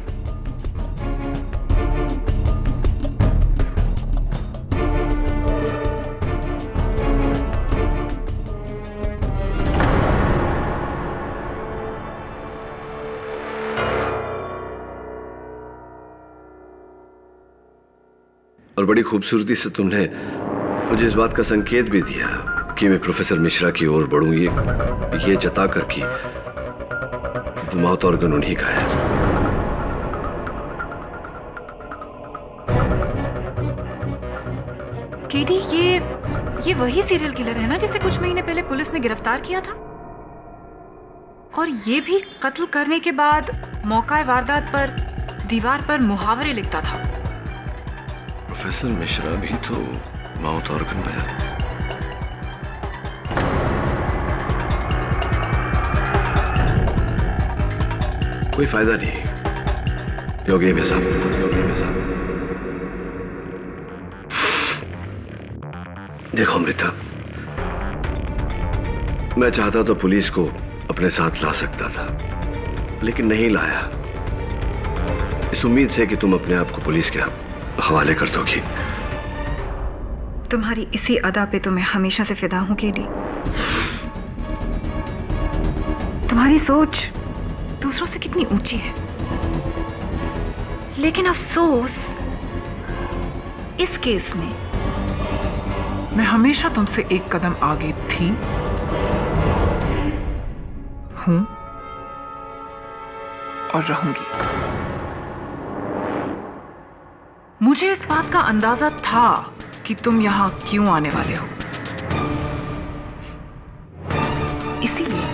और बड़ी खूबसूरती से तुमने मुझे इस बात का संकेत भी दिया कि मैं प्रोफेसर मिश्रा की ओर बढ़ूं, ये जता कर कि वो माउथ ऑर्गन उन्हीं का है। केडी, ये वही सीरियल किलर है ना जिसे कुछ महीने पहले पुलिस ने गिरफ्तार किया था? और ये भी कत्ल करने के बाद मौका वारदात पर दीवार पर मुहावरे लिखता था। प्रोफेसर मिश्रा भी तो माउथ ऑर्गन बजा। कोई फायदा नहीं। योगी में सब देखो अमृता, मैं चाहता तो पुलिस को अपने साथ ला सकता था, लेकिन नहीं लाया, इस उम्मीद से कि तुम अपने आप को पुलिस के हवाले कर दोगी। तुम्हारी इसी अदा पे तो मैं हमेशा से फिदा हूं केडी। तुम्हारी सोच दूसरों से कितनी ऊंची है, लेकिन अफसोस इस केस में मैं हमेशा तुमसे एक कदम आगे थी, हूं और रहूंगी। मुझे इस बात का अंदाजा था कि तुम यहां क्यों आने वाले हो, इसीलिए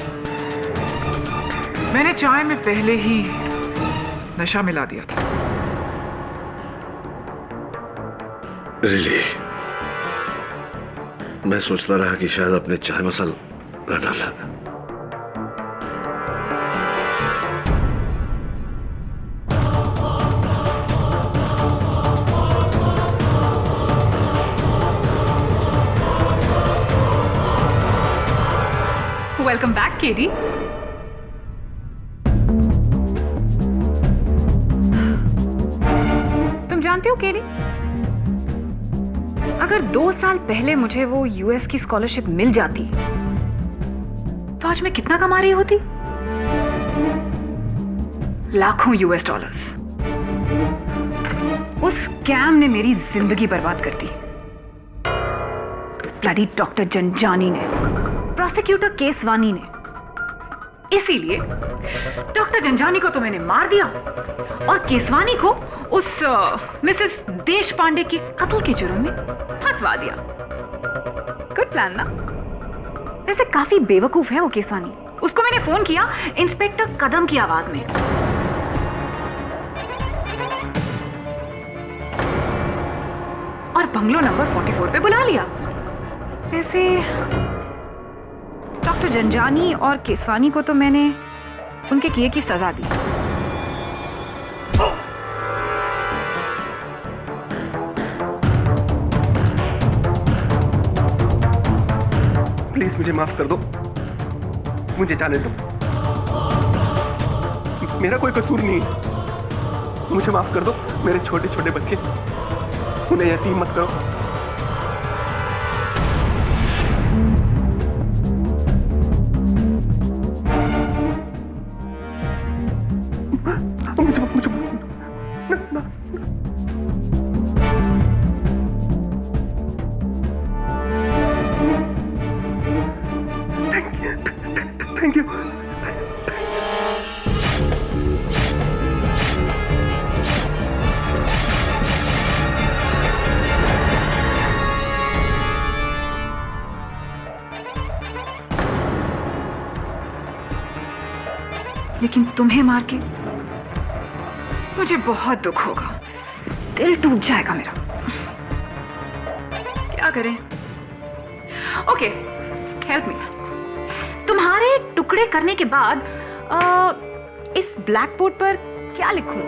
मैंने चाय में पहले ही नशा मिला दिया था। रिली, मैं सोचता रहा कि शायद अपने चाय मसाला न डाला। Welcome back KD. जानते हो केडी, अगर 2 साल पहले मुझे वो यूएस की स्कॉलरशिप मिल जाती तो आज मैं कितना कमा रही होती? लाखों US डॉलर्स। उस स्कैम ने मेरी जिंदगी बर्बाद कर दी। ब्लडी डॉक्टर जंजानी ने, प्रोसिक्यूटर केसवानी ने। इसीलिए डॉक्टर जंजानी को तो मैंने मार दिया और केसवानी को उस मिसेस देश पांडे के कत्ल के जुर्म में फंसवा दिया। गुड प्लान ना? वैसे काफी बेवकूफ है वो केसवानी। उसको मैंने फोन किया इंस्पेक्टर कदम की आवाज में। और बंगलो नंबर 44 पे बुला लिया। वैसे डॉक्टर जंजानी और केसवानी को तो मैंने उनके किए की सजा दी। प्लीज मुझे माफ कर दो, मुझे जाने दो, मेरा कोई कसूर नहीं है। मुझे माफ कर दो, मेरे छोटे छोटे बच्चे, उन्हें यतीम मत करो। Thank you. लेकिन तुम्हें मार के मुझे बहुत दुख होगा, दिल टूट जाएगा मेरा। क्या करें? Okay, help me. तुम्हारे टुकड़े करने के बाद इस ब्लैक बोर्ड पर क्या लिखूं?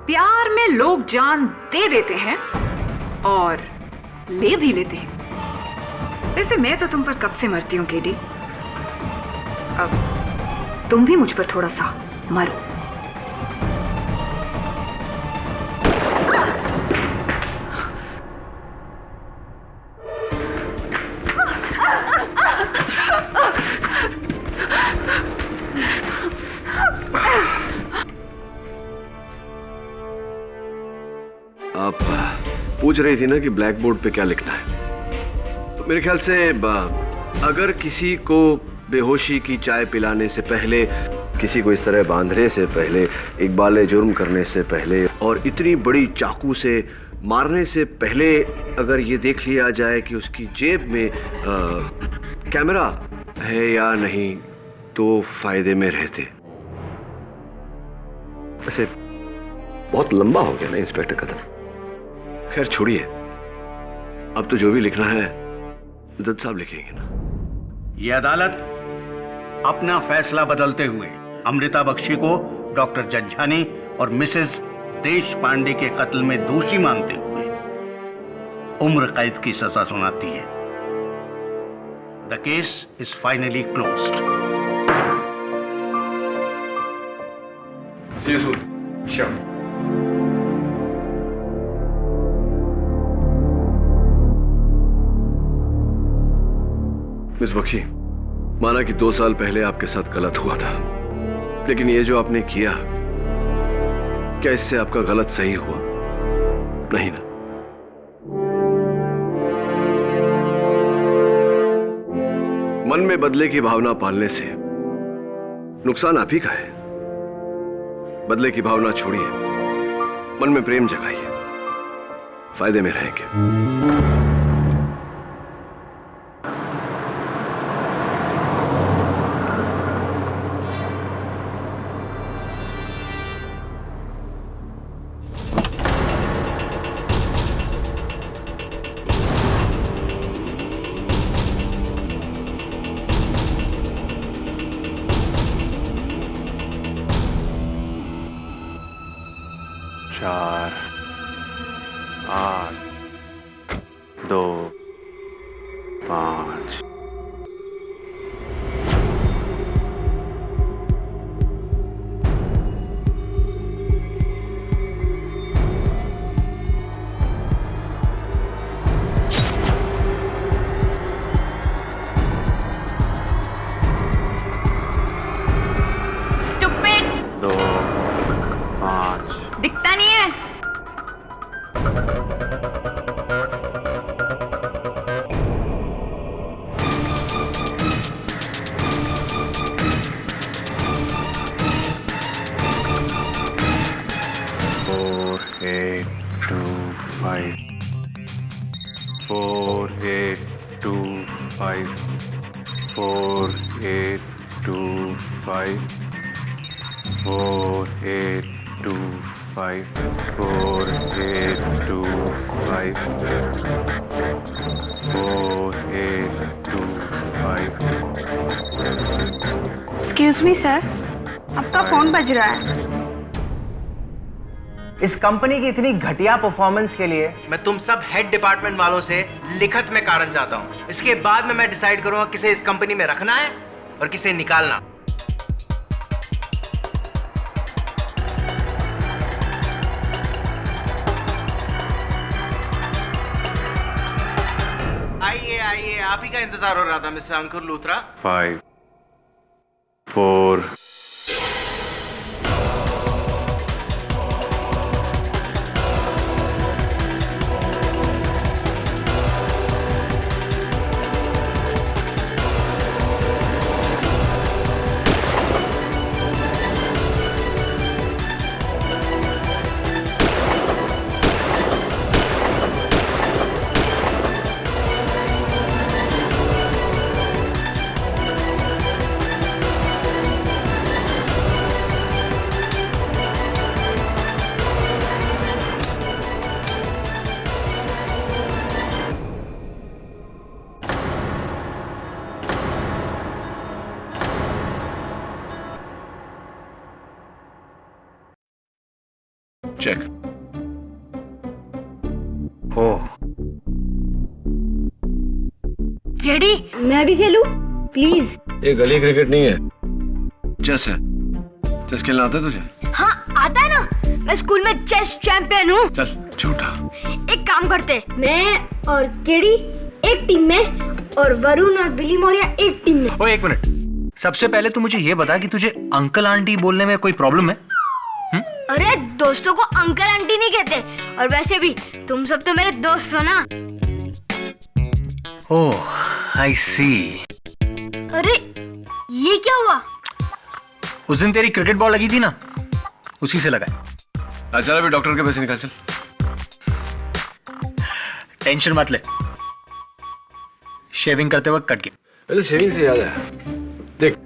प्यार में लोग जान दे देते हैं और ले भी लेते हैं। वैसे मैं तो तुम पर कब से मरती हूं केडी, अब तुम भी मुझ पर थोड़ा सा मरो। आप पूछ रही थी ना कि ब्लैक बोर्ड पे क्या लिखना है, तो मेरे ख्याल से अगर किसी को बेहोशी की चाय पिलाने से पहले, किसी को इस तरह बांधने से पहले, इकबाल जुर्म करने से पहले और इतनी बड़ी चाकू से मारने से पहले अगर ये देख लिया जाए कि उसकी जेब में कैमरा है या नहीं, तो फायदे में रहते। वैसे बहुत लंबा हो गया ना इंस्पेक्टर कदम। खैर छोड़िए, अब तो जो भी लिखना है जज साहब लिखेंगे ना। ये अदालत अपना फैसला बदलते हुए अमृता बख्शी को डॉक्टर जंजानी और मिसेस देश पांडे के कत्ल में दोषी मानते हुए उम्र कैद की सजा सुनाती है। The case is finally closed. See you soon. Sure. Miss Bakshi, माना कि 2 साल पहले आपके साथ गलत हुआ था, लेकिन ये जो आपने किया, क्या इससे आपका गलत सही हुआ? नहीं ना? मन में बदले की भावना पालने से नुकसान आप ही का है। बदले की भावना छोड़िए, मन में प्रेम जगाइए, फायदे में रहेंगे। चार, 8, 2, 5। एक्सक्यूज मी सर, आपका फोन बज रहा है। इस कंपनी की इतनी घटिया परफॉर्मेंस के लिए मैं तुम सब हेड डिपार्टमेंट वालों से लिखत में कारण चाहता हूं। इसके बाद में मैं डिसाइड करूंगा किसे इस कंपनी में रखना है और किसे निकालना। आइए आइए, आप ही का इंतजार हो रहा था मिस्टर अंकुर लूथरा। 5 4 चेक। ओह, रेडी? मैं भी खेलूं प्लीज? ये गली क्रिकेट नहीं है, चेस है। चेस खेलना आता है तुझे? हाँ आता है ना, मैं स्कूल में चेस चैंपियन हूँ। चल झूठा। एक काम करते, मैं और केडी एक टीम में और वरुण और बिली मौर्य एक टीम में। ओ एक मिनट, सबसे पहले तू मुझे ये बता कि तुझे अंकल आंटी बोलने में कोई प्रॉब्लम है? अरे दोस्तों को अंकल आंटी नहीं कहते, और वैसे भी तुम सब तो मेरे दोस्त हो ना। ओह आई सी। अरे ये क्या हुआ? उस दिन तेरी क्रिकेट बॉल लगी थी ना, उसी से लगा। चल अभी डॉक्टर के पैसे निकाल। चल टेंशन मत ले, शेविंग करते वक्त कट गया। पहले शेविंग से याद है, देख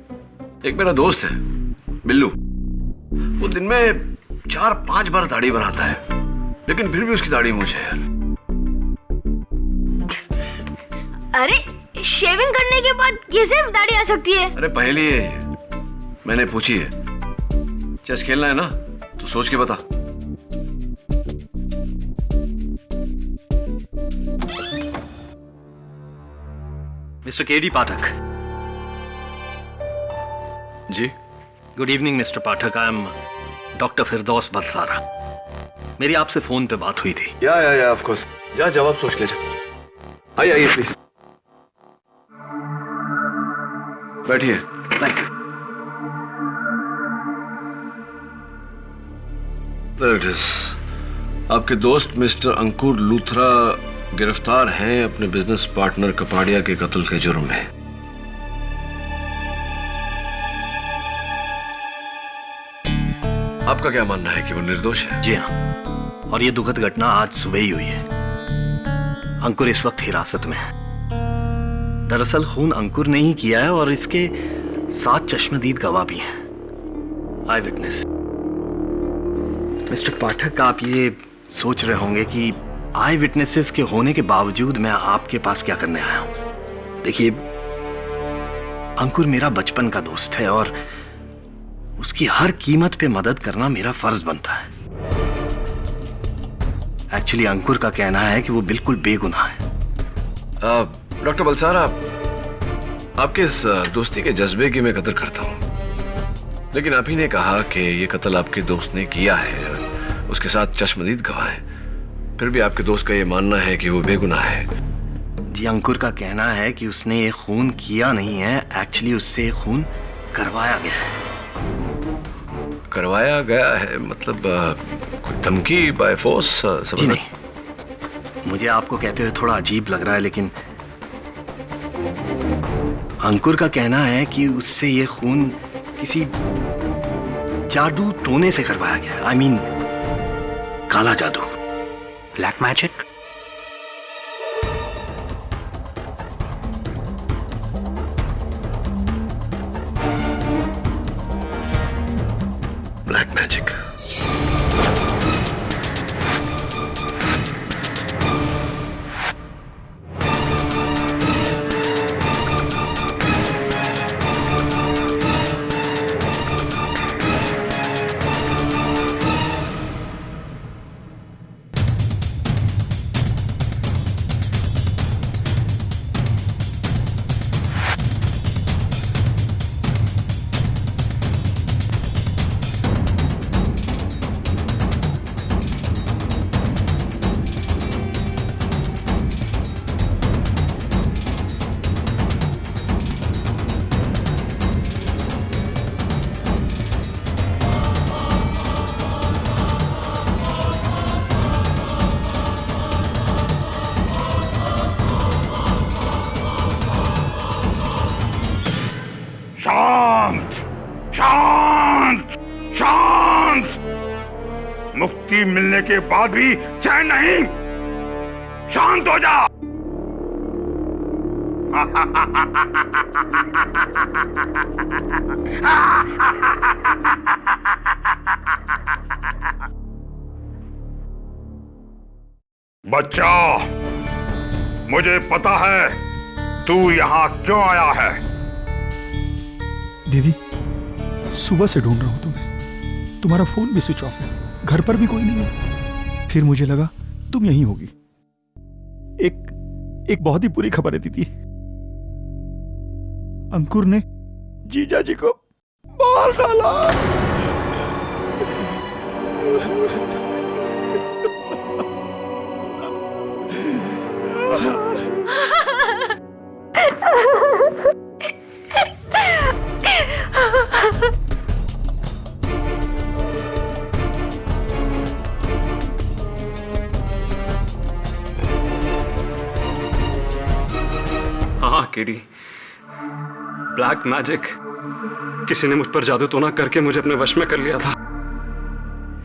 एक मेरा दोस्त है बिल्लू, वो दिन में 4-5 बार दाढ़ी बनाता है, लेकिन फिर भी उसकी दाढ़ी मूंछ है यार। अरे शेविंग करने के बाद कैसे दाढ़ी आ सकती है? अरे पहले मैंने पूछी है। चेस खेलना है ना, तो सोच के बता। मिस्टर केडी पाठक। जी good evening mister Pathak, I am doctor Firdaus Balsara. मेरी आपसे फोन पे बात हुई थी। या ऑफ कोर्स। जा जवाब सोच के जा। आइए प्लीज बैठिए। Thank you. There it is. आपके दोस्त मिस्टर अंकुर लूथरा गिरफ्तार हैं अपने बिजनेस पार्टनर कपाड़िया के कत्ल के जुर्म में। आपका क्या मानना है कि वो निर्दोष है? जी हाँ, और ये दुखद घटना आज सुबह ही हुई है। अंकुर इस वक्त हिरासत में है। दरअसल खून अंकुर ने ही किया है और इसके 7 चश्मदीद गवाह भी हैं, आई विटनेस। मिस्टर पाठक, आप ये सोच रहे होंगे कि आई विटनेसेस के होने के बावजूद मैं आपके पास क्या करने आया हूं। देखिए, अंकुर मेरा बचपन का दोस्त है और उसकी हर कीमत पे मदद करना मेरा फर्ज बनता है। एक्चुअली अंकुर का कहना है कि वो बिल्कुल बेगुनाह है। डॉक्टर बलसारा, आपके इस दोस्ती के जज्बे की मैं कदर करता हूं, लेकिन आप ही ने कहा कि ये कत्ल आपके दोस्त ने किया है, उसके साथ चश्मदीद गवाह है, फिर भी आपके दोस्त का ये मानना है कि वो बेगुनाह है। जी, अंकुर का कहना है कि उसने ये खून किया नहीं है, एक्चुअली उससे खून करवाया गया है। करवाया गया है मतलब कोई धमकी बाय फोर्स? जी नहीं, मुझे आपको कहते हुए थोड़ा अजीब लग रहा है, लेकिन अंकुर का कहना है कि उससे ये खून किसी जादू टोने से करवाया गया। आई मीन काला जादू, ब्लैक मैजिक। Black magic. शांत शांत शांत। मुक्ति मिलने के बाद भी चैन नहीं। शांत हो जा। बच्चा, मुझे पता है तू यहां क्यों आया है। दीदी, सुबह से ढूंढ रहा हूं तुम्हें। तुम्हारा फोन भी स्विच ऑफ है, घर पर भी कोई नहीं है। फिर मुझे लगा तुम यहीं होगी। एक बहुत ही बुरी खबर है दीदी। अंकुर ने जीजा जी को मार डाला। हाँ केडी, ब्लैक मैजिक। किसी ने मुझ पर जादू टोना करके मुझे अपने वश में कर लिया था।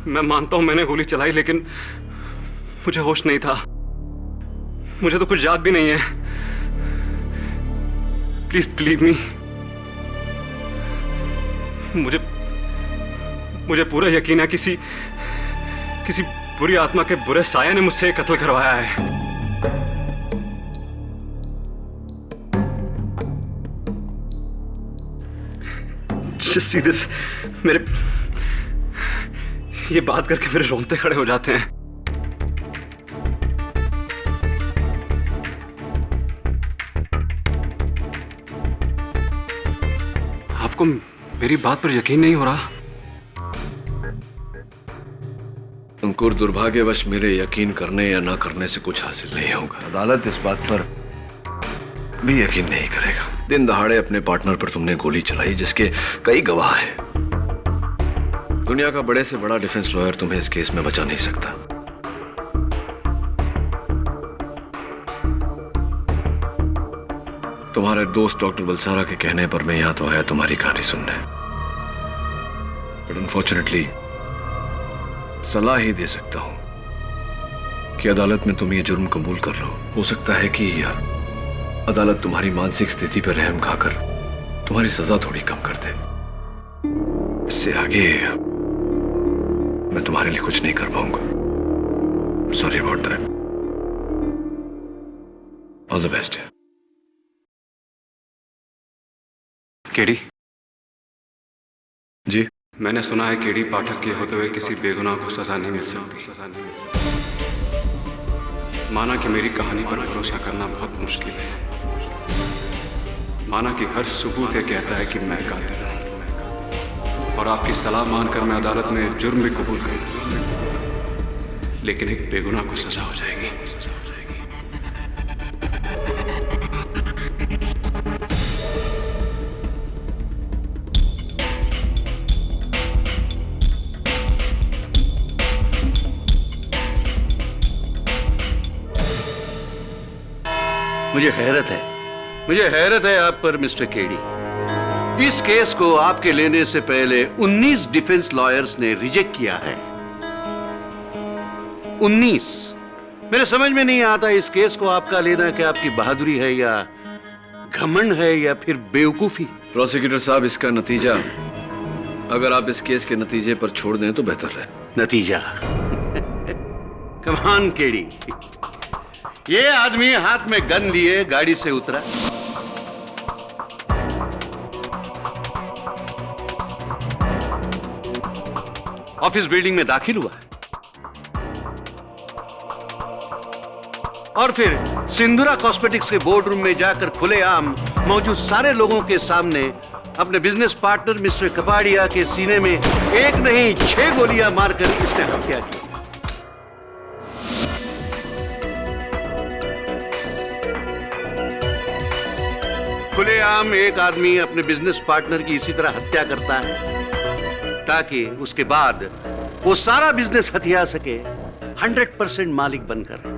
मैं मानता हूं मैंने गोली चलाई, लेकिन मुझे होश नहीं था। मुझे तो कुछ याद भी नहीं है। Please believe me. मुझे पूरा यकीन है किसी बुरी आत्मा के बुरे साया ने मुझसे कत्ल करवाया है। Just see this, मेरे ये बात करके मेरे रोंगटे खड़े हो जाते हैं। आपको मेरी बात पर यकीन नहीं हो रहा? अंकुर, दुर्भाग्यवश मेरे यकीन करने या ना करने से कुछ हासिल नहीं होगा। अदालत इस बात पर भी यकीन नहीं करेगा। दिन दहाड़े अपने पार्टनर पर तुमने गोली चलाई, जिसके कई गवाह हैं। दुनिया का बड़े से बड़ा डिफेंस लॉयर तुम्हें इस केस में बचा नहीं सकता। तुम्हारे दोस्त डॉक्टर बलसारा के कहने पर मैं यहां तो आया तुम्हारी कहानी सुनने, बट अनफॉर्चुनेटली सलाह ही दे सकता हूं कि अदालत में तुम ये जुर्म कबूल कर लो। हो सकता है कि अदालत तुम्हारी मानसिक स्थिति पर रहम खाकर तुम्हारी सजा थोड़ी कम कर दे। इससे आगे मैं तुम्हारे लिए कुछ नहीं कर पाऊंगा। Sorry about that. All the best. KD ji, मैंने सुना है केडी पाठक के होते हुए किसी बेगुनाह को सजा नहीं मिल सकती। माना कि मेरी कहानी पर भरोसा करना बहुत मुश्किल है। माना कि हर सबूत ये कहता है कि मैं कातिल हूं, और आपकी सलाह मानकर मैं अदालत में जुर्म भी कबूल करूं, लेकिन एक बेगुनाह को सजा हो जाएगी। मुझे हैरत है आप पर मिस्टर केडी। इस केस को आपके लेने से पहले 19 डिफेंस लॉयर्स ने रिजेक्ट किया है। 19। मेरे समझ में नहीं आता इस केस को आपका लेना कि आपकी बहादुरी है या घमंड है या फिर बेवकूफी। प्रोसिक्यूटर साहब, इसका नतीजा अगर आप इस केस के नतीजे पर छोड़ दें तो बेहतर है। नतीजा? कमान केडी, ये आदमी हाथ में गन लिए गाड़ी से उतरा, ऑफिस बिल्डिंग में दाखिल हुआ और फिर सिंधुरा कॉस्मेटिक्स के बोर्ड रूम में जाकर खुलेआम मौजूद सारे लोगों के सामने अपने बिजनेस पार्टनर मिस्टर कपाड़िया के सीने में एक नहीं 6 गोलियां मारकर इसने हत्या की। खुलेआम एक आदमी अपने बिजनेस पार्टनर की इसी तरह हत्या करता है ताकि उसके बाद वो सारा बिजनेस हथिया सके 100% मालिक बनकर।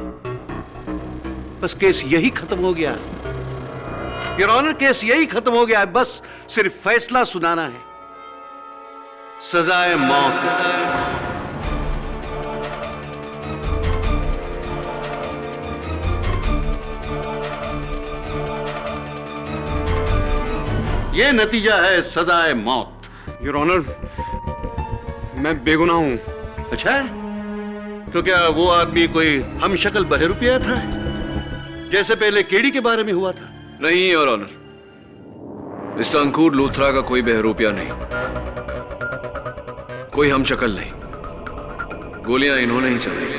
बस केस यही खत्म हो गया। योर ऑनर, केस यही खत्म हो गया है। बस सिर्फ फैसला सुनाना है, सजाए मौत। यह नतीजा है सजाए मौत। योर ऑनर, मैं बेगुनाह हूं। अच्छा, तो क्या वो आदमी कोई हमशक्ल बहरूपिया था जैसे पहले केडी के बारे में हुआ था? नहीं योर ऑनर, मिस्टर अंकुर लूथरा का कोई बहरूपिया नहीं, कोई हमशक्ल नहीं। गोलियां इन्होंने ही चलाई।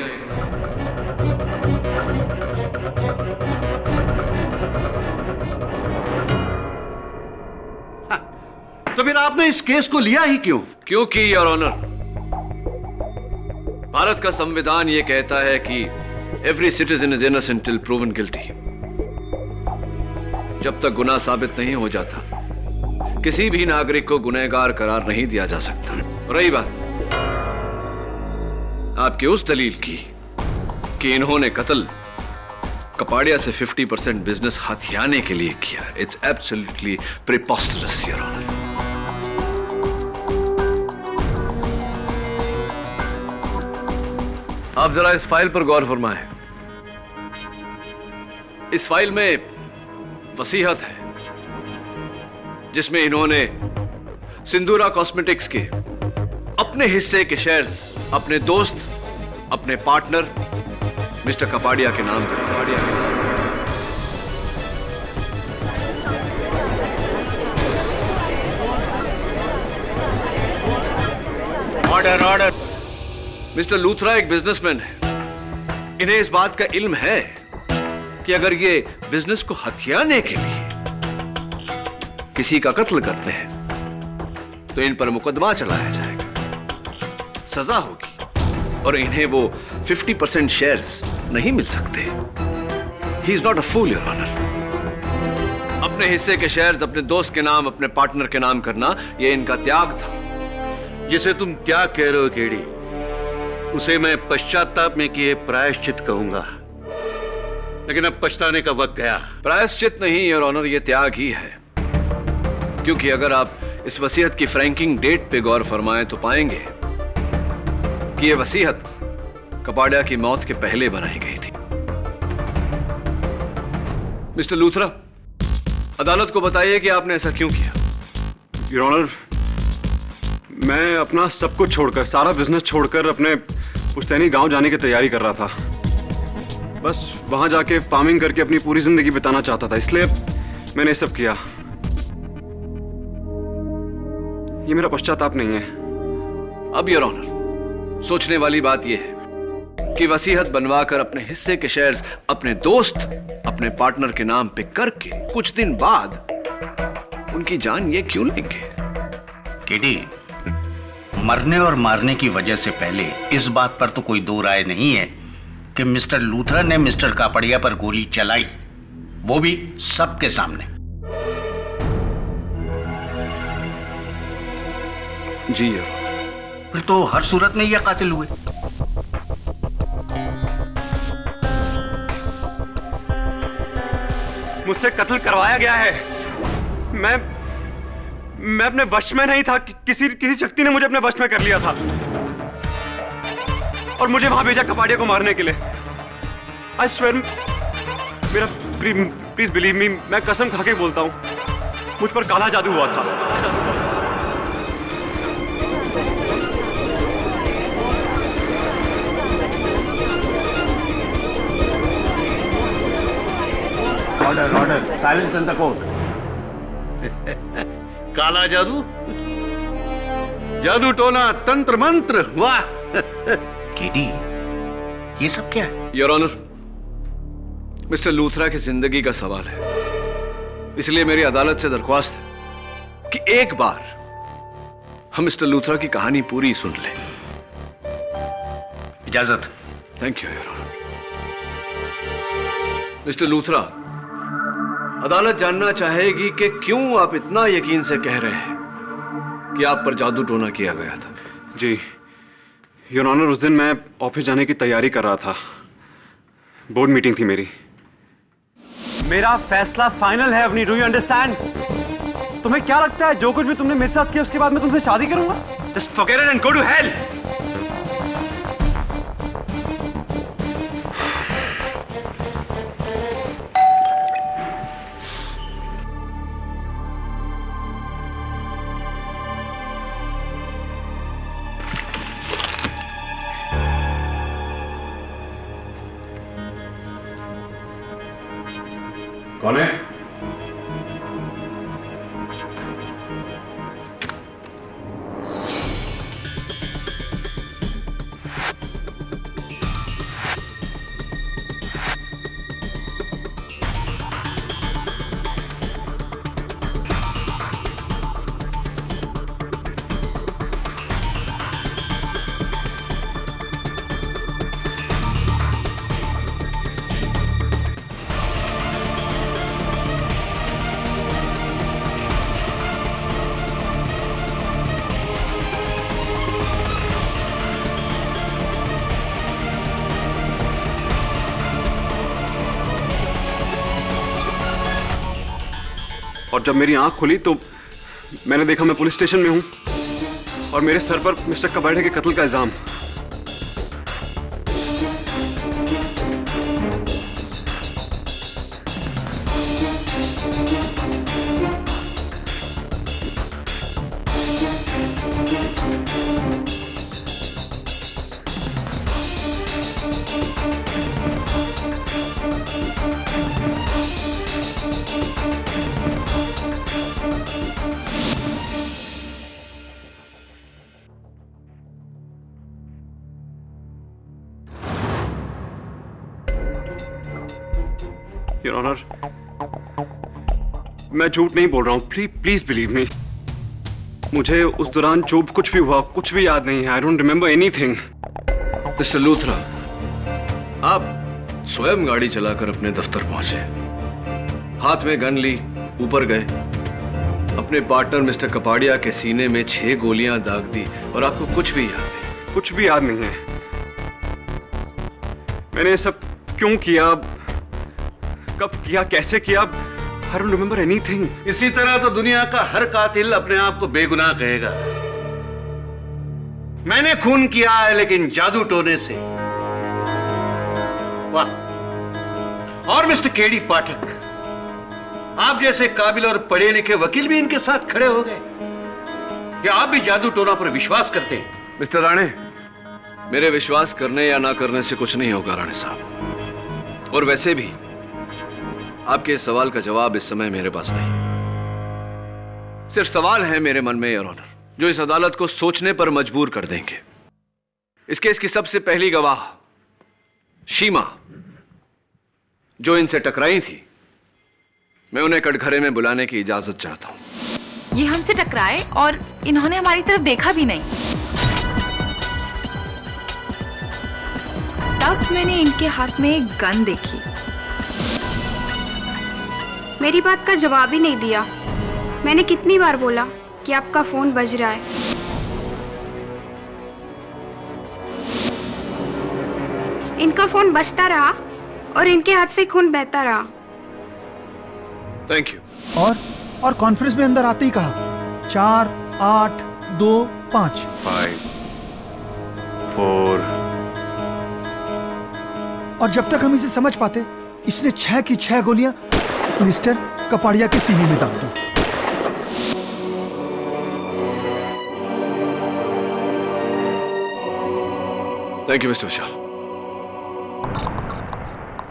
तो फिर आपने इस केस को लिया ही क्यों? क्योंकि योर ऑनर, भारत का संविधान यह कहता है कि every citizen is innocent till proven guilty. जब तक गुनाह साबित नहीं हो जाता, किसी भी नागरिक को गुनहगार करार नहीं दिया जा सकता। रही बात आपकी उस दलील की कि इन्होंने कत्ल कपाड़िया से 50% बिजनेस हथियाने के लिए किया, इट्स एब्सोल्युटली प्रिपोस्टरस योर ऑनर। आप जरा इस फाइल पर गौर फरमाएं। इस फाइल में वसीयत है जिसमें इन्होंने सिंधुरा कॉस्मेटिक्स के अपने हिस्से के शेयर्स अपने दोस्त, अपने पार्टनर मिस्टर कपाड़िया के नाम दिए। Order order. मिस्टर लूथरा एक बिजनेसमैन है। इन्हें इस बात का इल्म है कि अगर ये बिजनेस को हथियाने के लिए किसी का कत्ल करते हैं तो इन पर मुकदमा चलाया जाएगा, सजा होगी और इन्हें वो 50% शेयर्स नहीं मिल सकते। He is not a fool your honour. अपने हिस्से के शेयर्स अपने दोस्त के नाम, अपने पार्टनर के नाम करना, यह इनका त्याग था। जिसे तुम त्याग कह रहे हो केडी, उसे मैं पश्चाताप में किए प्रायश्चित कहूंगा, लेकिन अब पछताने का वक्त गया। प्रायश्चित नहीं योर ऑनर, यह त्याग ही है। क्योंकि अगर आप इस वसीयत की फ्रैंकिंग डेट पे गौर फरमाएं तो पाएंगे कि यह वसीयत कपाड़िया की मौत के पहले बनाई गई थी। मिस्टर लूथरा, अदालत को बताइए कि आपने ऐसा क्यों किया। योर ऑनर, मैं अपना सब कुछ छोड़कर, सारा बिजनेस छोड़कर अपने पुश्तैनी गांव जाने की तैयारी कर रहा था। बस वहां जाके फार्मिंग करके अपनी पूरी जिंदगी बिताना चाहता था, इसलिए मैंने सब किया। ये मेरा पश्चाताप नहीं है। अब योर ऑनर, सोचने वाली बात यह है कि वसीयत बनवाकर अपने हिस्से के शेयर्स अपने दोस्त, अपने पार्टनर के नाम पे करके कुछ दिन बाद उनकी जान ये क्यों लेंगे? केडी, मरने और मारने की वजह से पहले इस बात पर तो कोई दो राय नहीं है कि मिस्टर लूथरा ने मिस्टर कापड़िया पर गोली चलाई, वो भी सबके सामने। जी यार। फिर तो हर सूरत में ये कातिल हुए। मुझसे कत्ल करवाया गया है। मैं अपने वश में नहीं था। किसी शक्ति ने मुझे अपने वश में कर लिया था और मुझे वहां भेजा कपाड़िया को मारने के लिए। आई स्वेयर, मेरा प्लीज बिलीव मी, मैं कसम खा के बोलता हूं, मुझ पर काला जादू हुआ था। Order order, silence in the court. काला जादू, जादू टोना, तंत्र मंत्र, वाह। केडी, ये सब क्या है? योर ऑनर, मिस्टर लूथरा की जिंदगी का सवाल है, इसलिए मेरी अदालत से दरख्वास्त है कि एक बार हम मिस्टर लूथरा की कहानी पूरी सुन लें। इजाजत। Thank you your honour. Mister Luthra, अदालत जानना चाहेगी कि क्यों आप इतना यकीन से कह रहे हैं कि आप पर जादू टोना किया गया था। जी योर ऑनर, उस दिन मैं ऑफिस जाने की तैयारी कर रहा था। बोर्ड मीटिंग थी मेरी। मेरा फैसला फाइनल है अवनी, डू यू अंडरस्टैंड? तुम्हें क्या लगता है जो कुछ भी तुमने मेरे साथ किया उसके बाद मैं तुमसे शादी करूंगा? Just forget it and go to hell. कौन है? और जब मेरी आंख खुली तो मैंने देखा मैं पुलिस स्टेशन में हूं और मेरे सर पर मिस्टर कबाड़े के कत्ल का इल्जाम। योर ऑनर, मैं झूठ नहीं बोल रहा हूं, प्लीज बिलीव मी। मुझे उस दौरान जो कुछ भी हुआ कुछ भी याद नहीं है। I don't remember anything. Mister Luthra, आप स्वयं गाड़ी चलाकर अपने दफ्तर पहुंचे, हाथ में गन ली, ऊपर गए, अपने पार्टनर मिस्टर कपाड़िया के सीने में 6 गोलियां दाग दी और आपको कुछ भी याद नहीं? कुछ भी याद नहीं है। मैंने ये सब क्यों किया, कब किया, कैसे किया, I don't remember anything। इसी तरह तो दुनिया का हर कातिल अपने आप को बेगुनाह कहेगा। मैंने खून किया है लेकिन जादू टोने से। वाह। और मिस्टर केडी पाठक, आप जैसे काबिल और पढ़े लिखे वकील भी इनके साथ खड़े हो गए। या आप भी जादू टोना पर विश्वास करते हैं? मिस्टर राणे, मेरे विश्वास करने या ना करने से कुछ नहीं होगा राणे साहब। और वैसे भी आपके इस सवाल का जवाब इस समय मेरे पास नहीं। सिर्फ सवाल है मेरे मन में योर ऑनर, जो इस अदालत को सोचने पर मजबूर कर देंगे। इस केस की सबसे पहली गवाह शीमा, जो इनसे टकराई थी, मैं उन्हें कटघरे में बुलाने की इजाजत चाहता हूं। ये हमसे टकराए और इन्होंने हमारी तरफ देखा भी नहीं। तब मैंने इनके हाथ में एक गन देखी। मेरी बात का जवाब ही नहीं दिया। मैंने कितनी बार बोला कि आपका फोन बज रहा है। इनका फोन बजता रहा और इनके हाथ से खून बहता रहा। Thank you. और कॉन्फ्रेंस में अंदर आते ही कहा 4, 8, 2, 5। 5, 4। और जब तक हम इसे समझ पाते, इसने 6 की 6 गोलियां मिस्टर कपाड़िया के सीने में दाग दी। Thank you mister Vishal.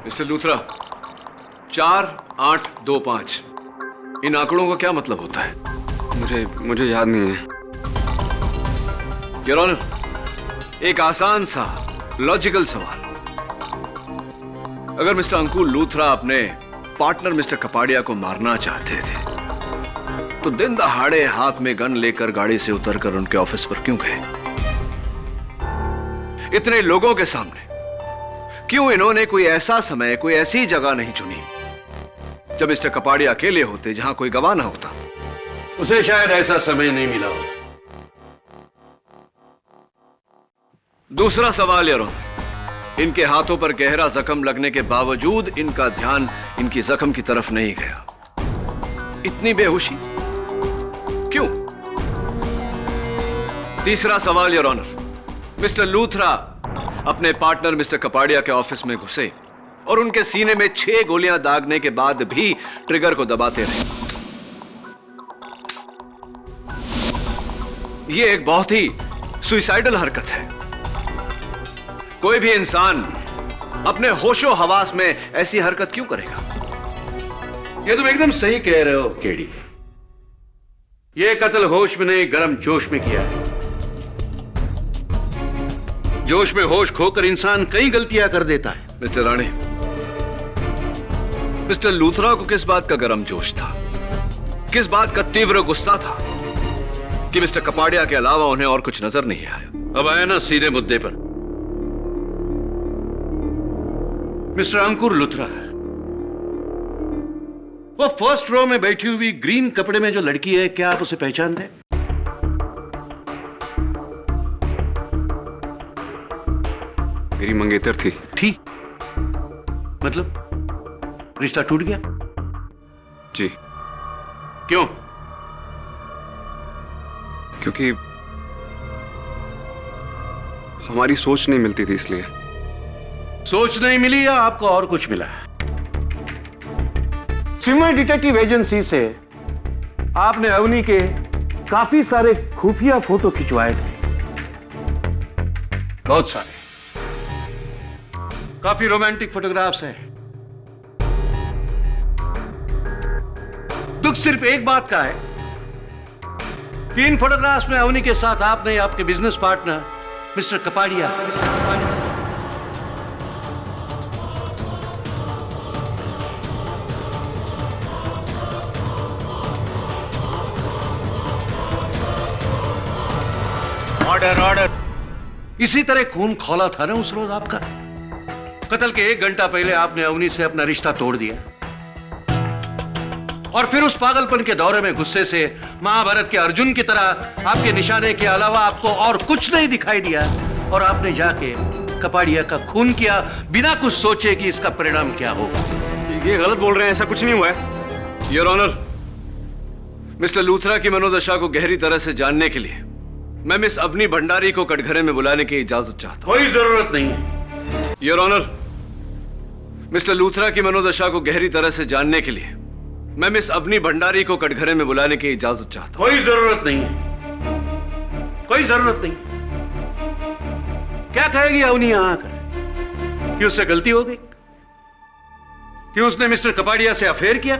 Mister Luthra, 4, 8, 2, 5 इन आंकड़ों का क्या मतलब होता है? मुझे याद नहीं है। योर ऑनर, एक आसान सा लॉजिकल सवाल। अगर मिस्टर अंकुर लूथरा अपने पार्टनर मिस्टर कपाड़िया को मारना चाहते थे तो दिन दहाड़े हाथ में गन लेकर गाड़ी से उतरकर उनके ऑफिस पर क्यों गए? इतने लोगों के सामने क्यों इन्होंने कोई ऐसा समय, कोई ऐसी जगह नहीं चुनी जब मिस्टर कपाड़िया अकेले होते, जहां कोई गवाह ना होता? उसे शायद ऐसा समय नहीं मिला हो। दूसरा सवाल यार, इनके हाथों पर गहरा जख्म लगने के बावजूद इनका ध्यान इनकी जख्म की तरफ नहीं गया। इतनी बेहोशी क्यों? तीसरा सवाल योर ऑनर, मिस्टर लूथरा अपने पार्टनर मिस्टर कपाड़िया के ऑफिस में घुसे और उनके सीने में 6 गोलियां दागने के बाद भी ट्रिगर को दबाते रहे। यह एक बहुत ही सुइसाइडल हरकत है। कोई भी इंसान अपने होशो हवास में ऐसी हरकत क्यों करेगा? ये तुम एकदम सही कह रहे हो केडी। ये कत्ल होश में नहीं, गर्म जोश में किया है। जोश में होश खोकर इंसान कई गलतियां कर देता है। मिस्टर राणे, मिस्टर लूथरा को किस बात का गर्म जोश था, किस बात का तीव्र गुस्सा था कि मिस्टर कपाड़िया के अलावा उन्हें और कुछ नजर नहीं आया? अब आया ना सीधे मुद्दे पर। मिस्टर अंकुर लूथरा, वो फर्स्ट रो में बैठी हुई ग्रीन कपड़े में जो लड़की है, क्या आप उसे पहचानते हैं? मेरी मंगेतर थी। मतलब रिश्ता टूट गया? जी। क्यों? क्योंकि हमारी सोच नहीं मिलती थी, इसलिए। सोच नहीं मिली या आपको और कुछ मिला? सिमर डिटेक्टिव एजेंसी से आपने अवनी के काफी सारे खुफिया फोटो खिंचवाए थे, बहुत सारे, काफी रोमांटिक फोटोग्राफ्स हैं। दुख सिर्फ एक बात का है कि इन फोटोग्राफ्स में अवनी के साथ आपने आपके business partner mister Kapadia order इसी तरह खून खौला था ना उस रोज आपका। कत्ल के 1 घंटा पहले आपने अवनी से अपना रिश्ता तोड़ दिया और फिर उस पागलपन के दौरे में गुस्से से महाभारत के अर्जुन की तरह आपके निशाने के अलावा आपको और कुछ नहीं दिखाई दिया और आपने जाके कपाड़िया का खून किया बिना कुछ सोचे कि इसका परिणाम क्या होगा। ये गलत बोल रहे हैं, ऐसा कुछ नहीं हुआ है। योर ऑनर, मिस्टर लूथरा की मनोदशा को गहरी तरह से जानने के लिए मैं मिस अवनी भंडारी को कटघरे में बुलाने की इजाजत चाहता हूं। कोई जरूरत नहीं है। योर ऑनर, मिस्टर लूथरा की मनोदशा को गहरी तरह से जानने के लिए मैं मिस अवनी भंडारी को कटघरे में बुलाने की इजाजत चाहता हूं। कोई जरूरत नहीं है, कोई जरूरत नहीं। क्या कहेगी अवनी यहां आकर कि उससे गलती हो गई, कि उसने मिस्टर कपाड़िया से अफेयर किया?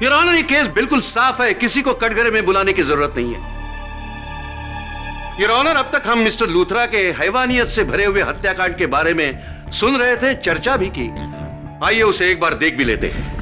योर ऑनर, ये केस बिल्कुल साफ है, किसी को कटघरे में बुलाने की जरूरत नहीं है। योर ऑनर, अब तक हम मिस्टर लूथरा के हैवानियत से भरे हुए हत्याकांड के बारे में सुन रहे थे, चर्चा भी की। आइए उसे एक बार देख भी लेते हैं।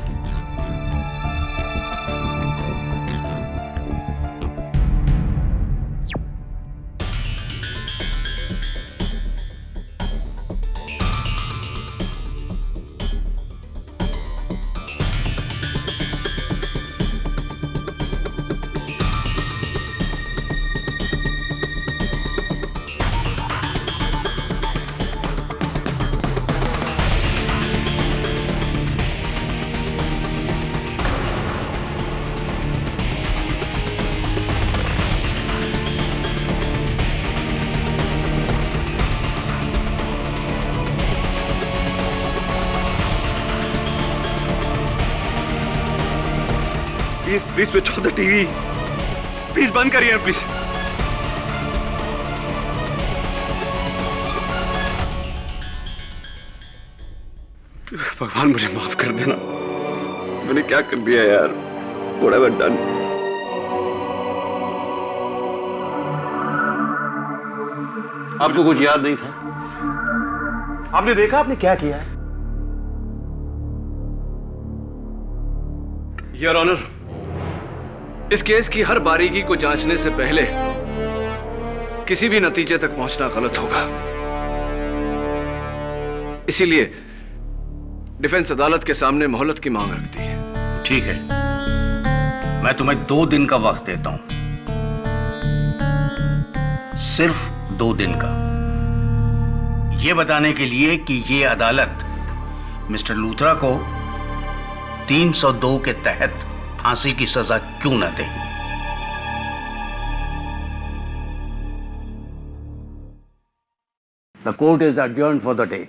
Please please switch off the TV, please बंद करिए प्लीज। भगवान मुझे माफ कर देना, मैंने क्या कर दिया यार। What have I done? आपको कुछ याद नहीं था? आपने देखा आपने क्या किया है? योर ऑनर, इस केस की हर बारीकी को जांचने से पहले किसी भी नतीजे तक पहुंचना गलत होगा। इसीलिए डिफेंस अदालत के सामने मोहलत की मांग रखती है। ठीक है, मैं तुम्हें 2 दिन का वक्त देता हूं, सिर्फ 2 दिन का, यह बताने के लिए कि यह अदालत मिस्टर लूथरा को 302 के तहत फांसी की सजा क्यों न दे। The court is adjourned for the day.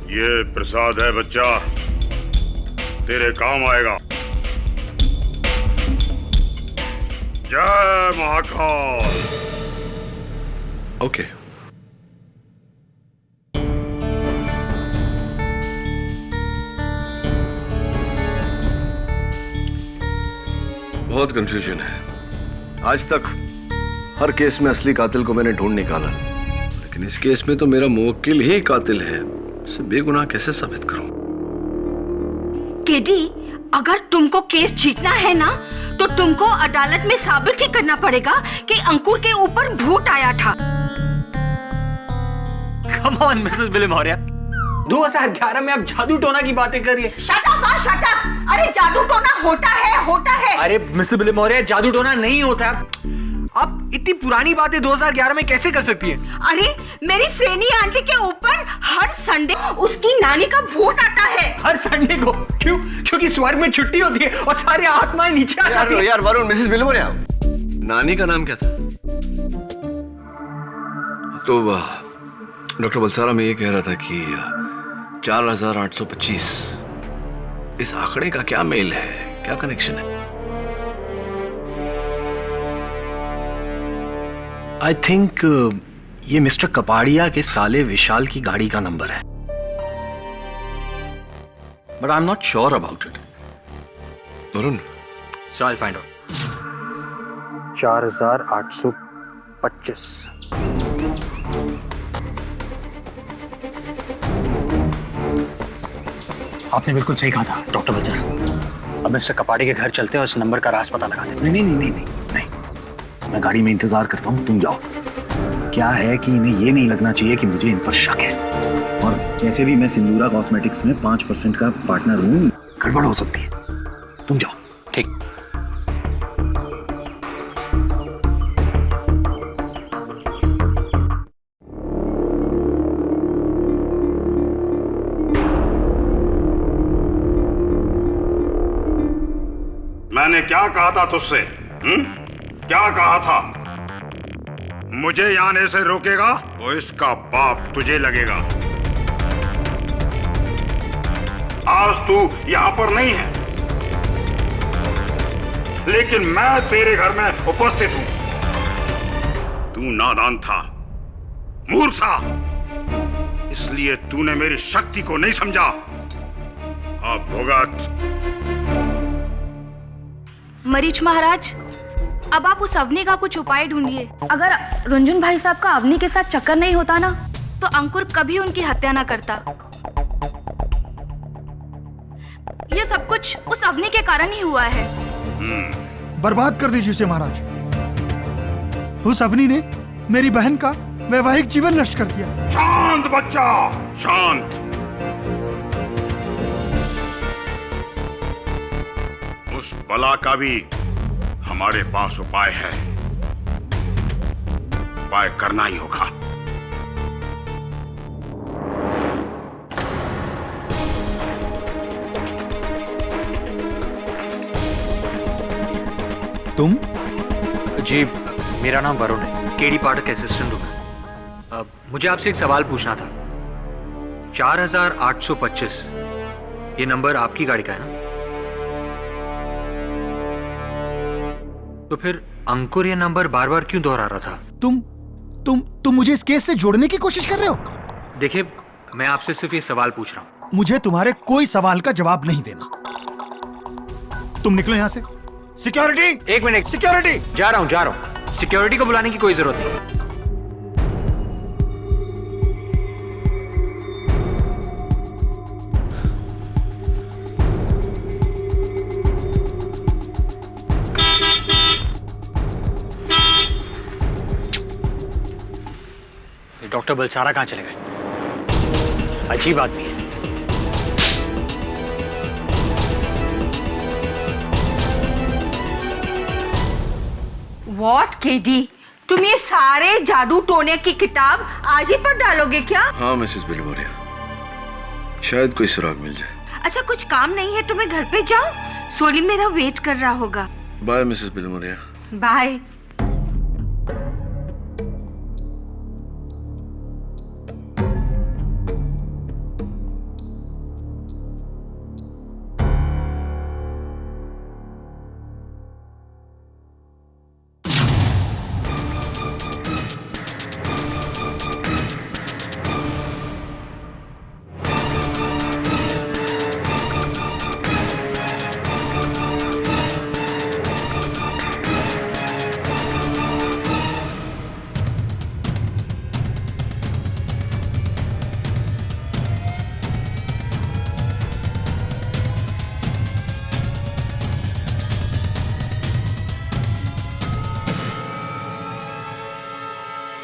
ये प्रसाद है बच्चा, तेरे काम आएगा। जय महाकाल। ओके। बहुत कंफ्यूजन है। आज तक हर केस में असली कातिल को मैंने ढूंढ निकाला, लेकिन इस केस में तो मेरा मुवक्किल ही कातिल है। इसे बेगुनाह कैसे साबित करूं? केडी, अगर तुमको केस जीतना है ना, तो तुमको अदालत में साबित ही करना पड़ेगा कि अंकुर के ऊपर भूत आया था। कम ऑन मिसेस बिली मौर्य, 2011 में आप जादू टोना की बातें कर रही है। शट अप, हाँ शट अप। अरे जादू टोना होता है। अरे मिसेस बिली मौर्य, जादू टोना नहीं होता। आप इतनी पुरानी बातें 2011 में कैसे कर सकती हैं? अरे मेरी फ्रेनी आंटी के ऊपर हर संडे उसकी नानी का भूत आता है। हर संडे को? क्यों? क्योंकि स्वर्ग में छुट्टी होती है और सारी आत्माएं नीचे आ जाती हैं। यार वरुण, मिसेस बिली मौर्य, नानी का नाम क्या था? तो डॉक्टर बलसारा में ये कह रहा था कि 4825, इस आंकड़े का क्या मेल है, क्या कनेक्शन है? आई थिंक ये मिस्टर कपाड़िया के साले विशाल की गाड़ी का नंबर है, but I am not sure about it. Varun, so I find out. 4825। आपने बिल्कुल सही कहा था डॉक्टर बलसारा। अब मिस्टर कपाड़ी के घर चलते हैं और इस नंबर का राज पता लगाते हैं। नहीं, मैं गाड़ी में इंतजार करता हूँ, तुम जाओ। क्या है कि इन्हें ये नहीं लगना चाहिए कि मुझे इन पर शक है, और वैसे भी मैं सिंदूरा कॉस्मेटिक्स में 5% का पार्टनर हूँ, गड़बड़ हो सकती है। तुम जाओ। ठीक। मैंने क्या कहा था तुझसे? क्या कहा था? मुझे यहां आने से रोकेगा तो इसका बाप तुझे लगेगा। आज तू यहां पर नहीं है, लेकिन मैं तेरे घर में उपस्थित हूं। तू नादान था, मूर्ख था, इसलिए तूने मेरी शक्ति को नहीं समझा। अब भुगत। मरीच महाराज, अब आप उस अवनी का कुछ उपाय ढूंढिए। अगर रंजन भाई साहब का अवनी के साथ चक्कर नहीं होता ना, तो अंकुर कभी उनकी हत्या ना करता। ये सब कुछ उस अवनी के कारण ही हुआ है। बर्बाद कर दीजिए इसे महाराज। उस अवनी ने मेरी बहन का वैवाहिक जीवन नष्ट कर दिया। शांत बच्चा, शांत। उस बला का भी हमारे पास उपाय है, उपाय करना ही होगा। तुम? जी, मेरा नाम वरुण है, केडी पाठक असिस्टेंट हूँ मैं। मुझे आपसे एक सवाल पूछना था। 4825 ये नंबर आपकी गाड़ी का है ना? तो फिर अंकुर ये नंबर बार बार क्यों दोहरा रहा था? तुम मुझे इस केस से जोड़ने की कोशिश कर रहे हो? देखिए, मैं आपसे सिर्फ ये सवाल पूछ रहा हूँ। मुझे तुम्हारे कोई सवाल का जवाब नहीं देना। तुम निकलो यहां से। सिक्योरिटी! एक मिनट। सिक्योरिटी! जा रहा हूँ। सिक्योरिटी को बुलाने की कोई जरूरत नहीं। डॉक्टर बलसारा कहाँ चले गए? अजीब आदमी है। What, KD? तुम ये सारे जादू टोने की किताब आज ही पढ़ डालोगे क्या? हाँ मिसेस बिलमोरिया, शायद कोई सुराग मिल जाए। अच्छा, कुछ काम नहीं है तुम्हें? घर पे जाओ, सोली मेरा वेट कर रहा होगा। Bye missus Bilimoria. Bye.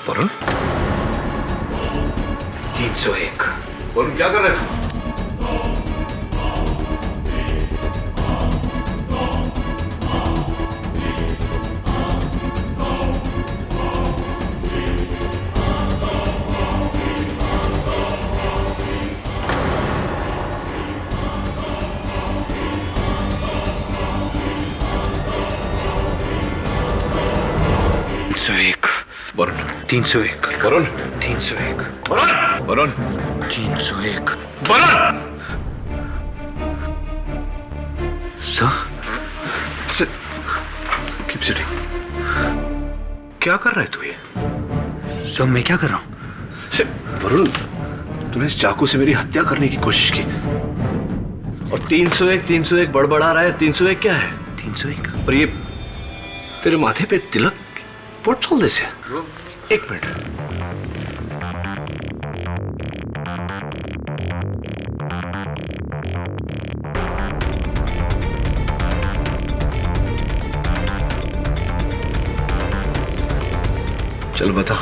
Varun? 301। Varun क्या कर रहे थे? Varun 301। Varun 301। Varun Varun 301। Varun! Sir, keep sitting. क्या कर रहा है तू ये? सर, मैं क्या कर रहा हूँ? वरुण, तूने इस चाकू से मेरी हत्या करने की कोशिश की और 301 बड़बड़ा रहा है। 301 क्या है? 301 और ये तेरे माथे पे तिलक What's all this? एक मिनट। चल बता,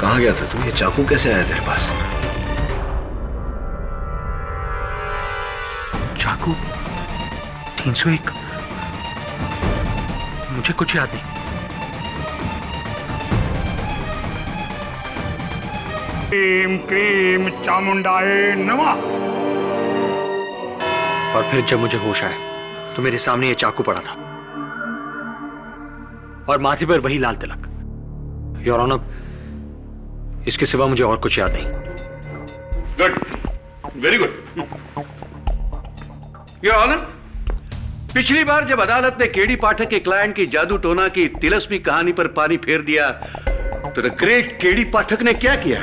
कहाँ गया था तू? ये चाकू कैसे आया तेरे पास? चाकू 301? मुझे कुछ याद नहीं। क्रीम क्रीम चामुंडाए नमः। और फिर जब मुझे होश आया तो मेरे सामने ये चाकू पड़ा था और माथे पर वही लाल तिलक। योर ऑनर, इसके सिवा मुझे और कुछ याद नहीं। Good, very good. Your honour, पिछली बार जब अदालत ने केडी पाठक के क्लाइंट की जादू टोना की तिलस्मी कहानी पर पानी फेर दिया तो द ग्रेट केडी पाठक ने क्या किया?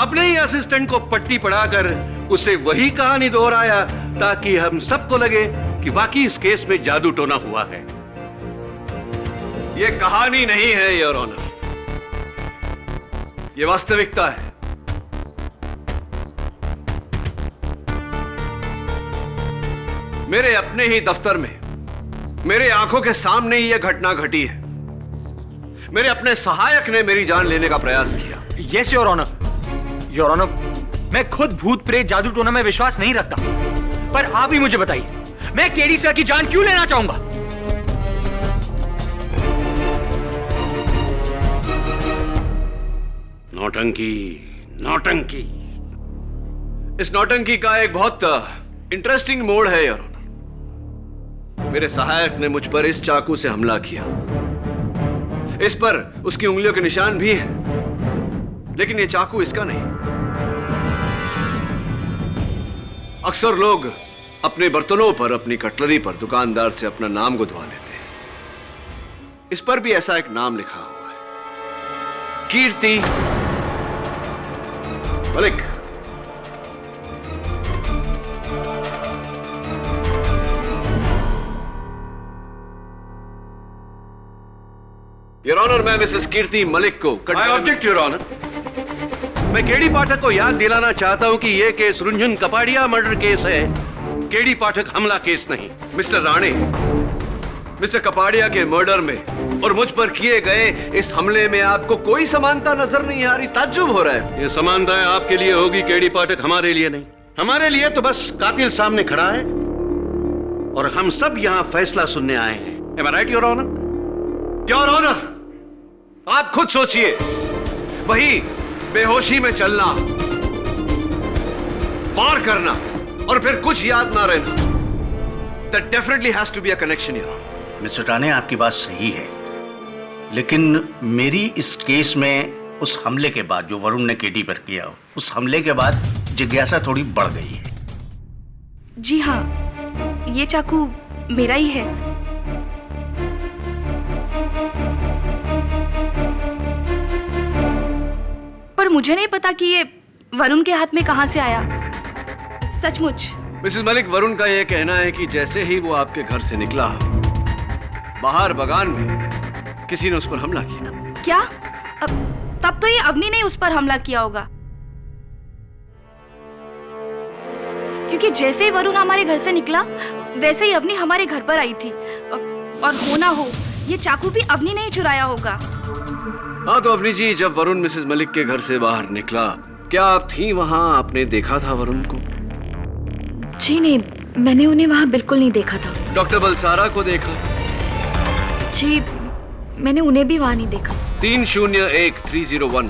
अपने ही असिस्टेंट को पट्टी पढ़ाकर उसे वही कहानी दोहराया ताकि हम सबको लगे कि वाकई इस केस में जादू टोना हुआ है। ये कहानी नहीं है योर ऑनर, ये वास्तविकता है। मेरे अपने ही दफ्तर में मेरे आंखों के सामने ही यह घटना घटी है। मेरे अपने सहायक ने मेरी जान लेने का प्रयास किया। Yes your honour. Your honour, मैं खुद भूत प्रेत जादू टोना में विश्वास नहीं रखता, पर आप ही मुझे बताइए, मैं केडी सर की जान क्यों लेना चाहूंगा? नौटंकी, नौटंकी। इस नौटंकी का एक बहुत इंटरेस्टिंग मोड़ है योर ऑनर। मेरे सहायक ने मुझ पर इस चाकू से हमला किया। इस पर उसकी उंगलियों के निशान भी हैं, लेकिन ये चाकू इसका नहीं। अक्सर लोग अपने बर्तनों पर, अपनी कटलरी पर दुकानदार से अपना नाम गुदवा लेते हैं। इस पर भी ऐसा एक नाम लिखा हुआ है, कीर्ति मलिक। योर ऑनर, मैं मिसेस कीर्ति मलिक को आई ऑब्जेक्ट योर ऑनर। मैं केडी पाठक को याद दिलाना चाहता हूं कि यह केस रुंझुन कपाड़िया मर्डर केस है, केडी पाठक हमला केस नहीं। मिस्टर राणे, मिस्टर कपाड़िया के मर्डर में और मुझ पर किए गए इस हमले में आपको कोई समानता नजर नहीं आ रही? ताज्जुब हो रहा है। ये समानता आपके लिए होगी केडी पाठक, हमारे लिए नहीं। हमारे लिए तो बस कातिल सामने खड़ा है और हम सब यहां फैसला सुनने आए हैं। Am I right, your honour? Your honour, आप खुद सोचिए, वही बेहोशी में चलना, पार करना और फिर कुछ याद ना रहना, that definitely has to be a connection here. Mister Rane, आपकी बात सही है, लेकिन मेरी इस केस में उस हमले के बाद जो वरुण ने केडी पर किया, उस हमले के बाद जिज्ञासा थोड़ी बढ़ गई है। जी हाँ, ये चाकू मेरा ही है। पर मुझे नहीं पता कि ये वरुण के हाथ में कहां से आया, सचमुच। मिसेस मलिक, वरुण का यह कहना है कि जैसे ही वो आपके घर से निकला, बाहर बगान में किसी ने उस पर हमला किया। क्या? तब तो ये अवनी ने उस पर हमला किया होगा, क्योंकि जैसे ही वरुण हमारे घर से निकला वैसे ही अवनी हमारे घर पर आई थी। और हो ना हो ये चाकू भी अवनी ने ही चुराया होगा। हाँ तो अवनी जी, जब वरुण मिसेस मलिक के घर से बाहर निकला, क्या आप थी वहां? आपने देखा था वरुण को? जी नहीं, मैंने उन्हें वहां बिल्कुल नहीं देखा था। डॉक्टर बलसारा को देखा? जी, मैंने उन्हें भी वहां नहीं देखा। 301301,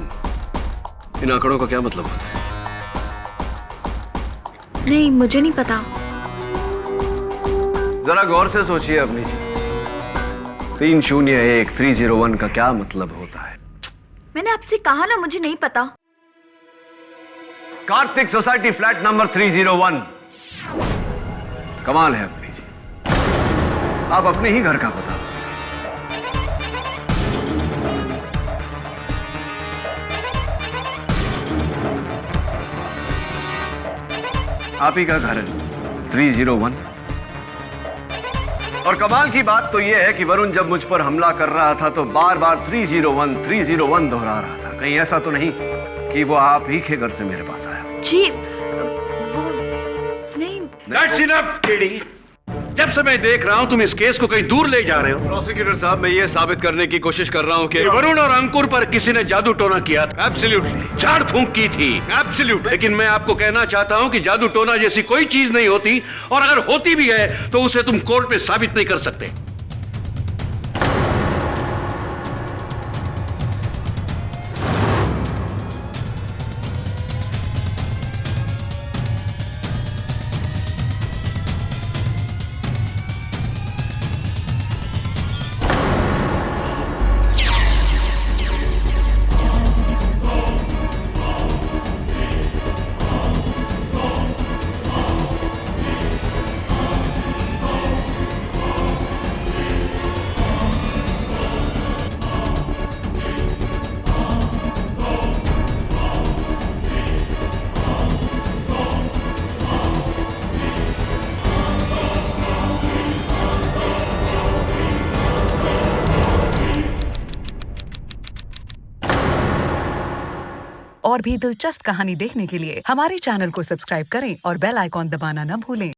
इन आंकड़ों का क्या मतलब होता है? नहीं, मुझे नहीं पता। जरा गौर से सोचिए अवनी जी, 301301 का क्या मतलब होता है? मैंने आपसे कहा ना, मुझे नहीं पता। Kartik society flat number 301। कमाल है अवनी जी, आप अपने ही घर का बता। आप ही का घर है 301। और कमाल की बात तो यह है कि वरुण जब मुझ पर हमला कर रहा था तो बार बार 301 दोहरा रहा था। कहीं ऐसा तो नहीं कि वो आप ही के घर से मेरे पास आया? जी वो नहीं। That's enough, KD. जब से मैं देख रहा हूं तुम इस केस को कहीं दूर ले जा रहे हो। प्रोसिक्यूटर साहब, मैं ये साबित करने की कोशिश कर रहा हूं कि वरुण और अंकुर पर किसी ने जादू टोना किया था। एब्सोल्युटली। झाड़ फूंक की थी। एब्सोल्युटली। लेकिन मैं आपको कहना चाहता हूं कि जादू टोना जैसी कोई चीज नहीं होती, और अगर होती भी है तो उसे तुम कोर्ट में साबित नहीं कर सकते। और भी दिलचस्प कहानी देखने के लिए हमारे चैनल को सब्सक्राइब करें और बेल आइकॉन दबाना न भूलें।